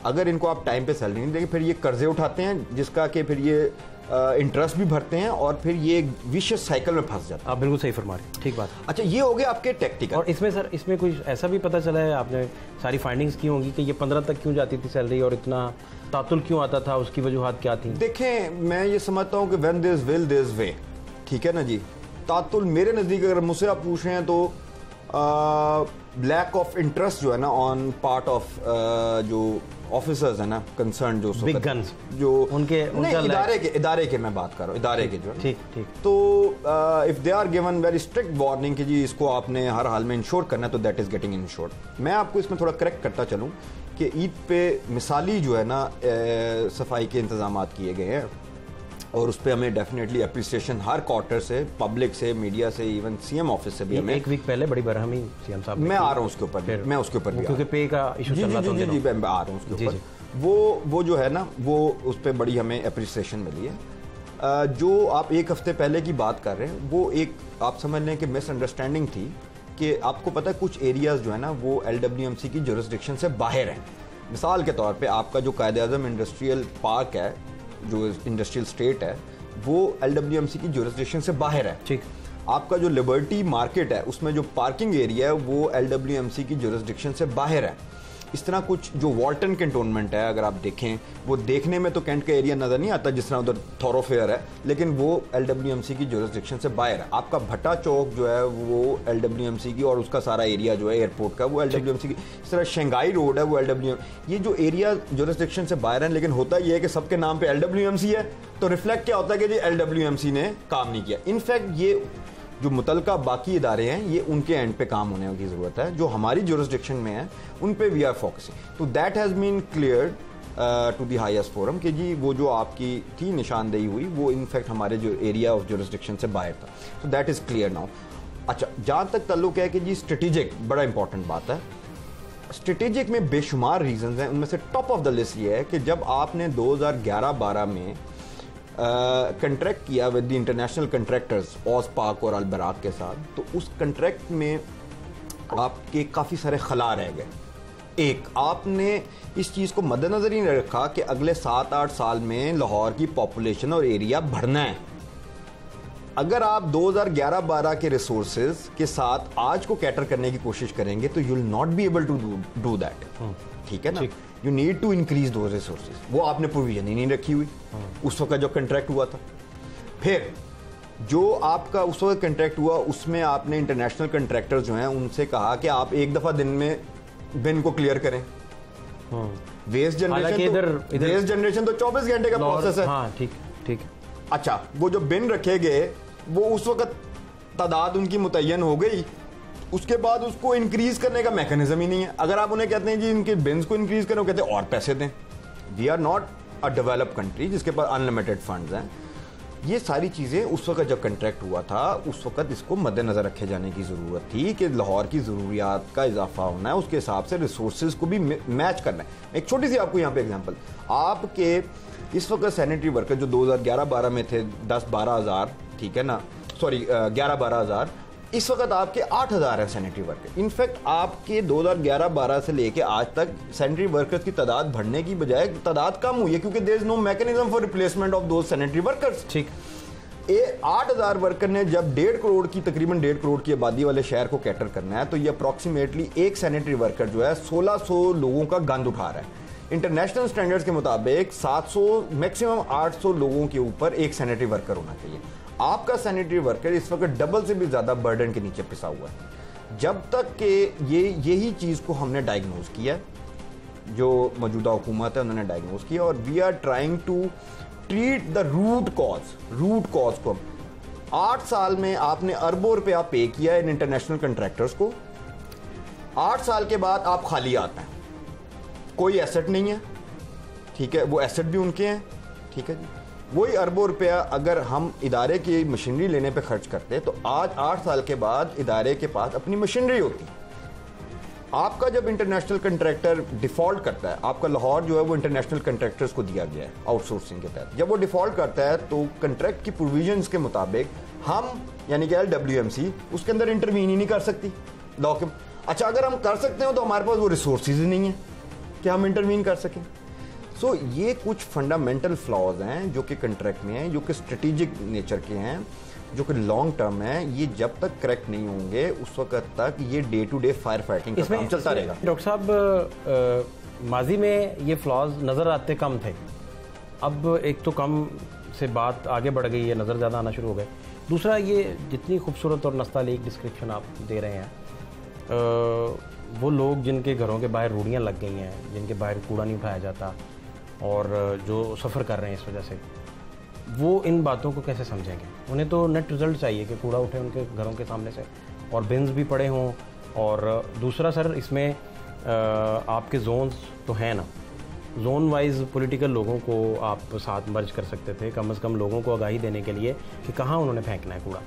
[SPEAKER 20] अगर इनको आप टाइम पे सैलरी नहीं देंगे फिर ये कर्जे उठाते हैं, जिसका कि फिर ये इंटरेस्ट भी भरते हैं और फिर ये एक विशियस साइकिल में फंस जाते हैं।
[SPEAKER 21] आप बिल्कुल सही फरमा रहे हैं, ठीक बात।
[SPEAKER 20] अच्छा, ये हो गया आपके टेक्टिकल।
[SPEAKER 21] और इसमें सर, इसमें कुछ ऐसा भी पता चला है, आपने सारी फाइंडिंग्स की होंगी कि ये 15 तक क्यों जाती थी सैलरी और इतना तातुल क्यों आता था, उसकी वजूहात क्या थी?
[SPEAKER 20] देखें, मैं ये समझता हूँ कि when there is will there is way, ठीक है ना जी। तातुल मेरे नज़दीक अगर मुझसे आप पूछ रहे हैं तो लैक ऑफ इंटरेस्ट जो है ना ऑन पार्ट ऑफ जो ऑफिसर्स है ना कंसर्न, जो
[SPEAKER 21] बिग गन्स
[SPEAKER 20] जो
[SPEAKER 21] उनके
[SPEAKER 20] इदारे के मैं बात कर रहा हूँ, इदारे के जो
[SPEAKER 21] ठीक।
[SPEAKER 20] तो if they are given very strict warning कि जी इसको आपने हर हाल में इंश्योर करना है, तो दैट इज गेटिंग इंश्योर्ड। मैं आपको इसमें थोड़ा करेक्ट करता चलूँ कि ईद पे मिसाली जो है ना सफाई के इंतजाम किए गए हैं और उस पर हमें डेफिनेटली अप्रिसिएशन हर क्वार्टर से, पब्लिक से, मीडिया से, इवन सीएम ऑफिस से भी हमें।
[SPEAKER 21] एक वीक पहले बड़ी बरहमी सीएम साहब,
[SPEAKER 20] मैं आ रहा हूँ उसके ऊपर, मैं उसके ऊपर भी, क्योंकि
[SPEAKER 21] पे का इशू चल रहा था,
[SPEAKER 20] जी मैं आ रहा हूँ उसके ऊपर। वो जो है ना वो उस पर बड़ी हमें अप्रिसिएशन मिली है। जो आप एक हफ्ते पहले की बात कर रहे हैं वो एक आप समझ लें कि मिसअंडरस्टैंडिंग थी कि आपको पता है कुछ एरियाज जो है ना वो LWMC की जुरिस्डिक्शन से बाहर हैं। मिसाल के तौर पे आपका जो कायद-ए-आज़म इंडस्ट्रियल पार्क है, जो इंडस्ट्रियल स्टेट है, वो LWMC की जुरिस्डिक्शन से बाहर है।
[SPEAKER 21] ठीक।
[SPEAKER 20] आपका जो लिबर्टी मार्केट है उसमें जो पार्किंग एरिया है वो LWMC की जुरिस्डिक्शन से बाहर है। इस तरह कुछ जो वॉल्टन कैंटोनमेंट है, अगर आप देखें वो देखने में तो कैंट का एरिया नज़र नहीं आता जिस तरह उधर थॉरोफेयर है, लेकिन वो LWMC की जुरिस्डिक्शन से बाहर है। आपका भट्टा चौक जो है वो LWMC की, और उसका सारा एरिया जो है एयरपोर्ट का वो LWMC की। इस तरह शंघाई रोड है वो ये जो एरिया जुरिस्डिक्शन से बाहर है, लेकिन होता ये है कि सबके नाम पे LWMC है, तो रिफ्लेक्ट क्या होता है कि जी LWMC ने काम नहीं किया। इनफैक्ट ये जो मुतलका बाकी इदारे हैं ये उनके एंड पे काम होने की ज़रूरत है, जो हमारी जुरिस्डिक्शन में है उन पे वी आर फोकसिंग। तो that has been cleared to the highest forum कि जी वो जो आपकी थी निशानदेही हुई वो इनफैक्ट हमारे जो एरिया ऑफ जुरिस्डिक्शन से बाहर था, तो दैट इज़ क्लियर नाउ। अच्छा, जहाँ तक ताल्लुक है कि जी स्ट्रेटेजिक बड़ा इंपॉर्टेंट बात है। स्ट्रेटेजिक में बेशुमार रीजंस हैं, उनमें से टॉप ऑफ द लिस्ट ये है कि जब आपने 2011-12 में कंट्रैक्ट किया विद द इंटरनेशनल कंट्रैक्टर्स ऑज़पाक और अलबराक के साथ, तो उस कंट्रैक्ट में आपके काफ़ी सारे खला रह गए। एक, आपने इस चीज़ को मद्देनज़र ही नहीं रखा कि अगले 7-8 साल में लाहौर की पॉपुलेशन और एरिया बढ़ना है। अगर आप 2011-12 के रिसोर्सेज के साथ आज को कैटर करने की कोशिश करेंगे तो you will not be able to do that, ठीक है ना। You need to increase those resources, वो आपने प्रोविजन ही नहीं रखी हुई उस वक्त जो कंट्रैक्ट हुआ था। फिर जो आपका उस वक्त कंट्रैक्ट हुआ उसमें आपने इंटरनेशनल कंट्रैक्टर्स जो हैं उनसे कहा कि आप एक दफ़ा दिन में बिन को क्लियर करें। वेस्ट जनरेशन तो 24 घंटे का प्रोसेस है।
[SPEAKER 21] हाँ, ठीक ठीक।
[SPEAKER 20] अच्छा, वो जो बिन रखे गए वो उस वक्त तादाद उनकी मुतय्यन हो गई, उसके बाद उसको इंक्रीज करने का मैकेनिज्म ही नहीं है। अगर आप उन्हें कहते हैं जी इनके बिन्स को इंक्रीज करें, वो कहते हैं और पैसे दें। We are not a developed country जिसके पास अनलिमिटेड फंड्स हैं। ये सारी चीज़ें उस वक्त जब कंट्रैक्ट हुआ था उस वक्त इसको मद्देनज़र रखे जाने की ज़रूरत थी कि लाहौर की ज़रूरियात का इजाफा होना है, उसके हिसाब से रिसोर्सेज को भी मैच करना है। एक छोटी सी आपको यहाँ पे एग्जांपल, आपके इस वक्त सैनिटरी वर्कर जो 2011-12 में थे 10-12 हज़ार, ठीक है ना, सॉरी 11-12 हज़ार, इस वक्त आपके 8,000 है सैनिटरी वर्कर। इनफैक्ट आपके 2011-12 से लेके आज तक सैनिटरी वर्कर्स की तादाद बढ़ने की बजाय तादाद कम हुई है, क्योंकि there is no mechanism for replacement of those sanitary workers.
[SPEAKER 21] ठीक,
[SPEAKER 20] 8,000 वर्कर ने जब 1.5 करोड़ की, तकरीबन 1.5 करोड़ की आबादी वाले शहर को कैटर करना है, तो ये अप्रॉक्सीमेटली एक सैनिटरी वर्कर जो है 1600 लोगों का गंद उठा रहा है। इंटरनेशनल स्टैंडर्ड्स के मुताबिक 700 मैक्सिमम 800 लोगों के ऊपर एक सैनिटरी वर्कर होना चाहिए। आपका सैनिटरी वर्कर इस वक्त डबल से भी ज्यादा बर्डन के नीचे पिसा हुआ है। जब तक कि यही चीज़ को हमने डायग्नोज किया, जो मौजूदा हुकूमत है उन्होंने डायग्नोज किया, और we are trying to treat the root cause को। 8 साल में आपने अरबों रुपया पे किया इन इंटरनेशनल कंट्रैक्टर्स को, 8 साल के बाद आप खाली आते हैं, कोई एसेट नहीं है, ठीक है, वो एसेट भी उनके हैं, ठीक है जी। वही अरबों रुपया अगर हम इदारे की मशीनरी लेने पे खर्च करते तो आज 8 साल के बाद इदारे के पास अपनी मशीनरी होती। आपका जब इंटरनेशनल कंट्रैक्टर डिफॉल्ट करता है, आपका लाहौर जो है वो इंटरनेशनल कंट्रैक्टर्स को दिया गया है आउटसोर्सिंग के तहत, जब वो डिफॉल्ट करता है तो कंट्रैक्ट की प्रोविजंस के मुताबिक हम यानी कि LWMC उसके अंदर इंटरवीन ही नहीं कर सकती लॉ के। अच्छा, अगर हम कर सकते हो तो हमारे पास वो रिसोर्सेज ही नहीं है कि हम इंटरवीन कर सकें। सो ये कुछ फंडामेंटल फ्लॉज हैं जो कि कंट्रैक्ट में हैं, जो कि स्ट्रेटेजिक नेचर के हैं, जो कि लॉन्ग टर्म है। ये जब तक करेक्ट नहीं होंगे उस वक्त तक ये day to day fire fighting का काम चलता रहेगा।
[SPEAKER 21] डॉक्टर साहब, माजी में ये फ्लॉज नज़र आते कम थे, अब एक तो कम से बात आगे बढ़ गई है, नज़र ज़्यादा आना शुरू हो गए। दूसरा, ये जितनी खूबसूरत और नस्तालीक डिस्क्रिप्शन आप दे रहे हैं, वो लोग जिनके घरों के बाहर रूढ़ियाँ लग गई हैं, जिनके बाहर कूड़ा नहीं उठाया जाता और जो सफ़र कर रहे हैं इस वजह से, वो इन बातों को कैसे समझेंगे? उन्हें तो नेट रिजल्ट चाहिए कि कूड़ा उठे उनके घरों के सामने से और बिन्स भी पड़े हों। और दूसरा सर, इसमें आपके जोन्स तो हैं ना, जोन वाइज पॉलिटिकल लोगों को आप साथ मर्ज कर सकते थे, कम से कम लोगों को आगाही देने के लिए कि कहाँ उन्होंने फेंकना है कूड़ा।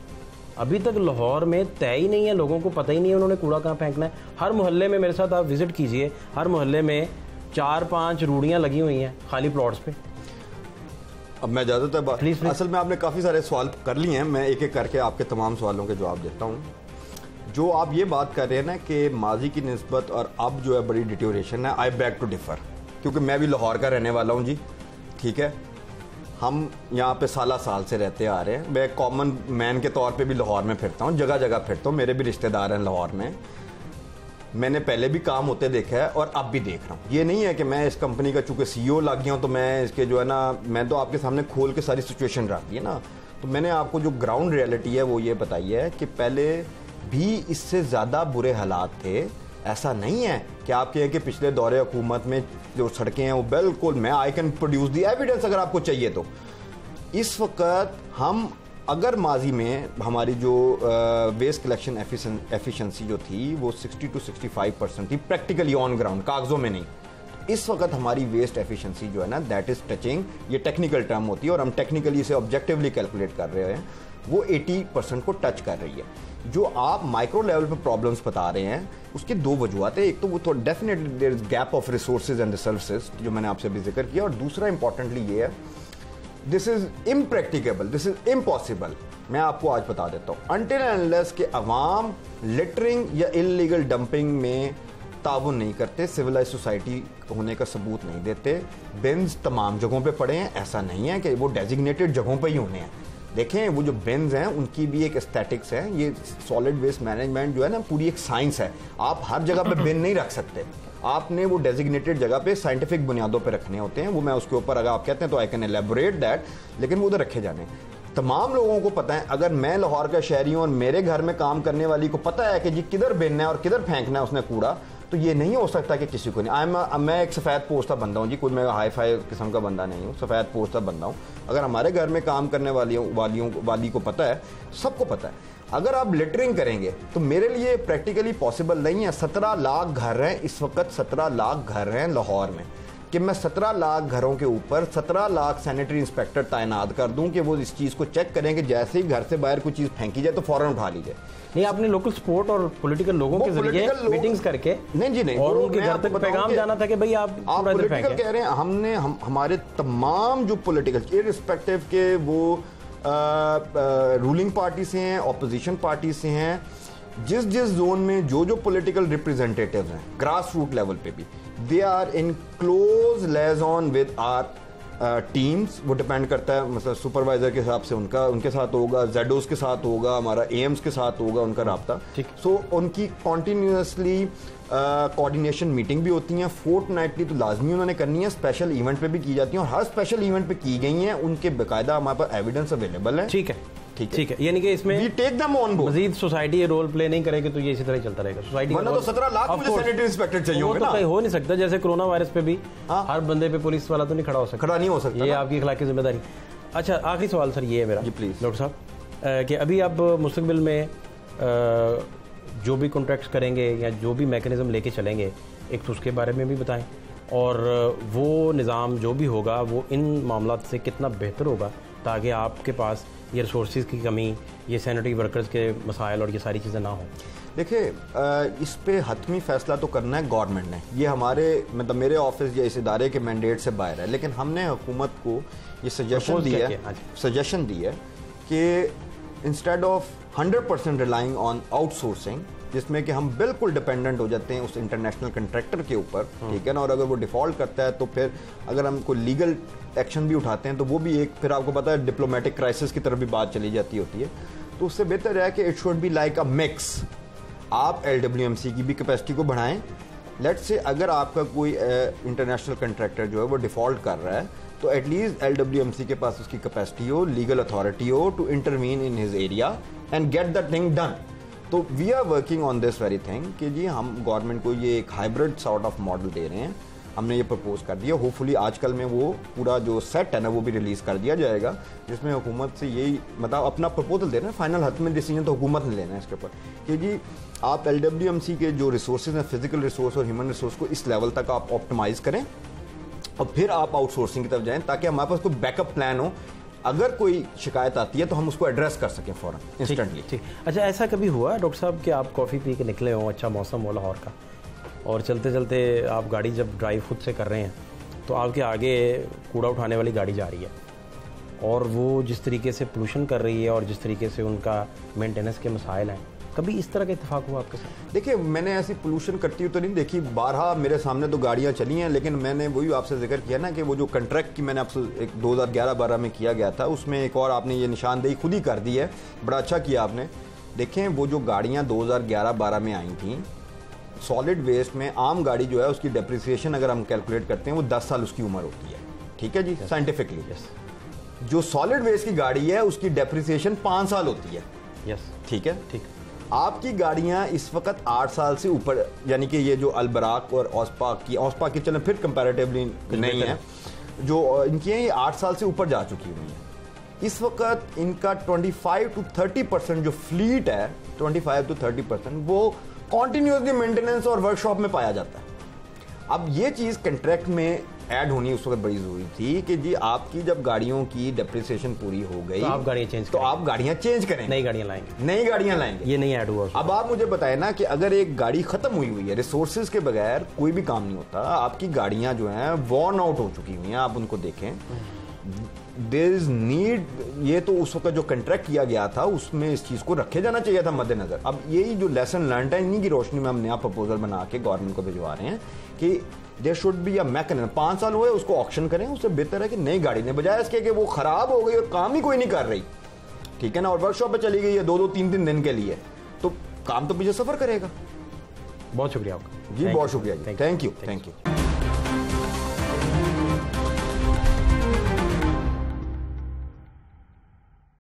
[SPEAKER 21] अभी तक लाहौर में तय ही नहीं है, लोगों को पता ही नहीं है उन्होंने कूड़ा कहाँ फेंकना है। हर मोहल्ले में, मेरे साथ आप विजिट कीजिए, हर मोहल्ले में 4-5 रूढ़ियाँ लगी हुई हैं खाली प्लॉट्स पे।
[SPEAKER 20] अब मैं ज़्यादातर असल में आपने काफ़ी सारे सवाल कर लिए हैं, मैं एक एक करके आपके तमाम सवालों के जवाब देता हूँ। जो आप ये बात कर रहे हैं ना कि माजी की निस्बत और अब जो है बड़ी डिटोरेशन है, आई बैक टू डिफर, क्योंकि मैं भी लाहौर का रहने वाला हूँ जी, ठीक है। हम यहाँ पे साल से रहते आ रहे हैं, मैं कॉमन मैन के तौर पे भी लाहौर में फिरता हूँ, जगह जगह फिरता हूँ, मेरे भी रिश्तेदार हैं लाहौर में, मैंने पहले भी काम होते देखा है और अब भी देख रहा हूँ। ये नहीं है कि मैं इस कंपनी का चूँकि CEO लग गया हूँ तो मैं इसके जो है ना, मैं तो आपके सामने खोल के सारी सिचुएशन रख दी है ना। तो मैंने आपको जो ग्राउंड रियलिटी है वो ये बताई है कि पहले भी इससे ज़्यादा बुरे हालात थे। ऐसा नहीं है कि आप कहें कि पिछले दौरे हुकूमत में जो सड़कें हैं वो बिल्कुल, मैं I can produce the evidence अगर आपको चाहिए तो। इस वक्त हम अगर माजी में हमारी जो वेस्ट कलेक्शन एफिशिएंसी जो थी वो 60 to 65% थी, प्रैक्टिकली ऑन ग्राउंड, कागजों में नहीं। इस वक्त हमारी वेस्ट एफिशिएंसी जो है ना, दैट इज टचिंग, ये टेक्निकल टर्म होती है और हम टेक्निकली इसे ऑब्जेक्टिवली कैलकुलेट कर रहे हैं, वो 80% को टच कर रही है। जो आप माइक्रो लेवल पे प्रॉब्लम्स बता रहे हैं उसकी 2 वजूहत है। एक तो वो थोड़ा definitely there is gap of resources and services जो मैंने आपसे अभी जिक्र किया, और दूसरा इंपॉर्टेंटली ये है, this is impracticable, this is impossible. मैं आपको आज बता देता हूँ, अनटिल एंड अनलेस के अवाम लिटरिंग या इलीगल डंपिंग में ताउन नहीं करते, सिविलाइज सोसाइटी होने का सबूत नहीं देते, बिन्स तमाम जगहों पे पड़े हैं, ऐसा नहीं है कि वो डेजिग्नेटेड जगहों पे ही होने हैं। देखें, वो जो बिन्स हैं उनकी भी एक एस्थेटिक्स है, ये सॉलिड वेस्ट मैनेजमेंट जो है ना पूरी एक साइंस है। आप हर जगह पे बिन नहीं रख सकते, आपने वो डेजिग्नेटेड जगह पे साइंटिफिक बुनियादों पे रखने होते हैं। वो मैं उसके ऊपर अगर आप कहते हैं तो आई कैन एलेबोरेट दैट, लेकिन वो उधर रखे जाने। तमाम लोगों को पता है, अगर मैं लाहौर का शहरी हूँ और मेरे घर में काम करने वाली को पता है कि जी किधर बिन है और किधर फेंकना है उसने कूड़ा, तो ये नहीं हो सकता कि किसी को नहीं। मैं एक सफ़ेद पोस्ता बंदा हूँ जी, कोई मैं हाई फाई किस्म का बंदा नहीं हूँ, सफ़ेद पोस्ता बंदा हूँ। अगर हमारे घर में काम करने वाली को पता है, सबको पता है। अगर आप लिटरिंग करेंगे तो मेरे लिए प्रैक्टिकली पॉसिबल नहीं है। 17 लाख घर हैं इस वक्त, 17 लाख घर हैं लाहौर में, कि मैं 17 लाख घरों के ऊपर 17 लाख सैनिटरी इंस्पेक्टर तैनात कर दूं कि वो इस चीज़ को चेक करें कि जैसे ही घर से बाहर कोई चीज़ फेंकी जाए तो फौरन उठा ली जाए।
[SPEAKER 21] नहीं, आपने लोकल सपोर्ट और पॉलिटिकल लोगों के जरिए मीटिंग्स करके,
[SPEAKER 20] नहीं जी नहीं,
[SPEAKER 21] और उनके घर तक पैगाम जाना था कि भाई आप
[SPEAKER 20] पॉलिटिकल कह रहे हैं। हमने हमारे तमाम जो पॉलिटिकल इररिस्पेक्टिव के वो रूलिंग पार्टी से हैं, ऑपोजिशन पार्टी से हैं, जिस जोन में जो पॉलिटिकल रिप्रेजेंटेटिव्स हैं ग्रास रूट लेवल पे भी, they are in close liaison with our teams. वो डिपेंड करता है, मतलब सुपरवाइजर के हिसाब से उनके साथ होगा, जेडोस के साथ होगा, हमारा एम्स के साथ होगा उनका राब्ता। सो उनकी कॉन्टीन्यूसली कोऑर्डिनेशन मीटिंग भी होती हैं, फोर्टनाइटली तो लाजमी उन्होंने करनी है, स्पेशल इवेंट पे भी की जाती हैं, और हर स्पेशल इवेंट पे की गई हैं, उनके बाकायदा हमारे पास एविडेंस अवेलेबल है।
[SPEAKER 21] ठीक है, यानी कि इसमें
[SPEAKER 20] we take them on board.
[SPEAKER 21] मजीद सोसाइटी ये रोल प्ले नहीं करेगी तो ये इसी तरह चलता रहेगा। सोसाइटी
[SPEAKER 20] वरना तो 17 लाख मुझे सैनिटरी इंस्पेक्टर चाहिए होंगे ना।
[SPEAKER 21] हो नहीं सकता, जैसे कोरोना वायरस पे भी हर बंदे पे पुलिस वाला तो नहीं खड़ा हो सकता,
[SPEAKER 20] खड़ा नहीं हो सकता,
[SPEAKER 21] ये आपकी अखलाकी जिम्मेदारी। अच्छा, आखिरी सवाल सर ये है मेरा जी, प्लीज डॉक्टर साहब, कि अभी अब मुस्तकबिल में जो भी कॉन्ट्रैक्ट्स करेंगे या जो भी मैकेनिज़्म लेके चलेंगे, एक तो उसके बारे में भी बताएं, और वो निज़ाम जो भी होगा वो इन मामलात से कितना बेहतर होगा ताकि आपके पास ये रिसोर्सेज की कमी, ये सैनिटरी वर्कर्स के मसाइल और ये सारी चीज़ें ना हों।
[SPEAKER 20] देखिए, इस पे हतमी फैसला तो करना है गवर्नमेंट ने, ये हमारे मतलब मेरे ऑफिस या इस इदारे के मैंडेट से बाहर है, लेकिन हमने हुकूमत को ये सजेशन दी है कि instead of 100% relying on outsourcing, जिसमें कि हम बिल्कुल डिपेंडेंट हो जाते हैं उस इंटरनेशनल कंट्रैक्टर के ऊपर, ठीक है ना, और अगर वो डिफ़ॉल्ट करता है तो फिर अगर हम कोई लीगल एक्शन भी उठाते हैं तो वो भी एक फिर आपको पता है डिप्लोमेटिक क्राइसिस की तरफ भी बात चली जाती होती है। तो उससे बेहतर है कि it should be like a mix. आप LWMC की भी कैपेसिटी को बढ़ाएं। लेट्स से अगर आपका कोई इंटरनेशनल कंट्रैक्टर जो है वो डिफ़ॉल्ट कर रहा है तो एटलीस्ट LWMC के पास उसकी कैपेसिटी हो, लीगल अथॉरिटी हो to intervene in his area and get the thing done. तो we are working on this very thing कि जी हम गवर्नमेंट को ये एक हाइब्रिड सॉर्ट ऑफ मॉडल दे रहे हैं, हमने ये प्रपोज कर दिया। होपफुली आजकल में वो पूरा जो सेट है ना वो भी रिलीज़ कर दिया जाएगा, जिसमें हुकूमत से यही मतलब अपना प्रपोजल दे रहे हैं। फाइनल हद में डिसीजन तो हुकूमत ने लेना है इसके ऊपर कि जी आप LWMC के जो रिसोर्सेज हैं, फिजिकल रिसोर्स और ह्यूमन रिसोर्स को इस लेवल तक आप ऑप्टिमाइज़ करें और फिर आप आउटसोर्सिंग की तरफ जाएं, ताकि हमारे पास कोई बैकअप प्लान हो। अगर कोई शिकायत आती है तो हम उसको एड्रेस कर सकें फ़ौरन, इंस्टेंटली।
[SPEAKER 21] ठीक। अच्छा, ऐसा कभी हुआ डॉक्टर साहब कि आप कॉफ़ी पी के निकले हों, अच्छा मौसम हो लाहौर का, और चलते चलते आप गाड़ी जब ड्राइव खुद से कर रहे हैं तो आपके आगे कूड़ा उठाने वाली गाड़ी जा रही है और वो जिस तरीके से पोल्यूशन कर रही है और जिस तरीके से उनका मेंटेनेंस के मसाइल हैं, कभी इस तरह का इत्तेफाक हुआ आपके साथ?
[SPEAKER 20] देखिए, मैंने ऐसी पोल्यूशन करती हुई तो नहीं देखी, बारहा मेरे सामने तो गाड़ियाँ चली हैं, लेकिन मैंने वही आपसे जिक्र किया ना कि वो जो कंट्रैक्ट की मैंने आपसे एक 2011-12 में किया गया था, उसमें एक और आपने ये निशानदेही खुद ही कर दी है, बड़ा अच्छा किया आपने। देखें, वो जो गाड़ियाँ 2011-12 में आई थी, सॉलिड वेस्ट में आम गाड़ी जो है उसकी डेप्रिसिएशन अगर हम कैलकुलेट करते हैं वो 10 साल उसकी उम्र होती है, ठीक है जी, साइंटिफिकली। जो सॉलिड वेस्ट की गाड़ी है उसकी डेप्रिसिएशन 5 साल होती है, ठीक है। ठीक, आपकी गाड़ियां इस वक्त 8 साल से ऊपर, यानी कि ये जो अलबराक और औसपाक की चलें फिर कंपैरेटिवली नहीं है, जो इनकी हैं ये 8 साल से ऊपर जा चुकी हुई हैं। इस वक्त इनका 25 to 30% जो फ्लीट है, 25 to 30% वो कॉन्टिन्यूसली मेंटेनेंस और वर्कशॉप में पाया जाता है। अब ये चीज़ कंट्रैक्ट में ऐड होनी उस वक्त बड़ी जरूरी थी कि जी आपकी जब गाड़ियों की डेप्रिसिएशन पूरी हो गई
[SPEAKER 21] तो आप गाड़ियाँ चेंज
[SPEAKER 20] करें,
[SPEAKER 21] नई गाड़ियाँ लाएंगे, ये नहीं ऐड हुआ।
[SPEAKER 20] अब आप मुझे बताएं ना कि अगर एक गाड़ी खत्म हुई है, रिसोर्सेज के बगैर कोई भी काम नहीं होता, आपकी गाड़ियां जो हैं वॉर्न आउट हो चुकी हुई हैं, आप उनको देखें, देयर इज नीड, ये तो उस वक्त जो कंट्रैक्ट किया गया था उसमें इस चीज़ को रखे जाना चाहिए था मद्देनजर। अब यही जो लेसन लर्न है, इन्हीं की रोशनी में हम नया प्रपोजल बना के गवर्नमेंट को भिजवा रहे हैं कि there should be a mechanism. 5 साल हुए उसको ऑक्शन करें, उससे बेहतर है कि नई गाड़ी ने, बजाय इसके कि वो खराब हो गई और काम ही कोई नहीं कर रही, ठीक है ना, और वर्कशॉप पे चली गई है 2-2, 3-3 दिन के लिए, तो काम तो पीछे सफर करेगा।
[SPEAKER 21] बहुत शुक्रिया आपका
[SPEAKER 20] जी, बहुत शुक्रिया जी, थैंक यू।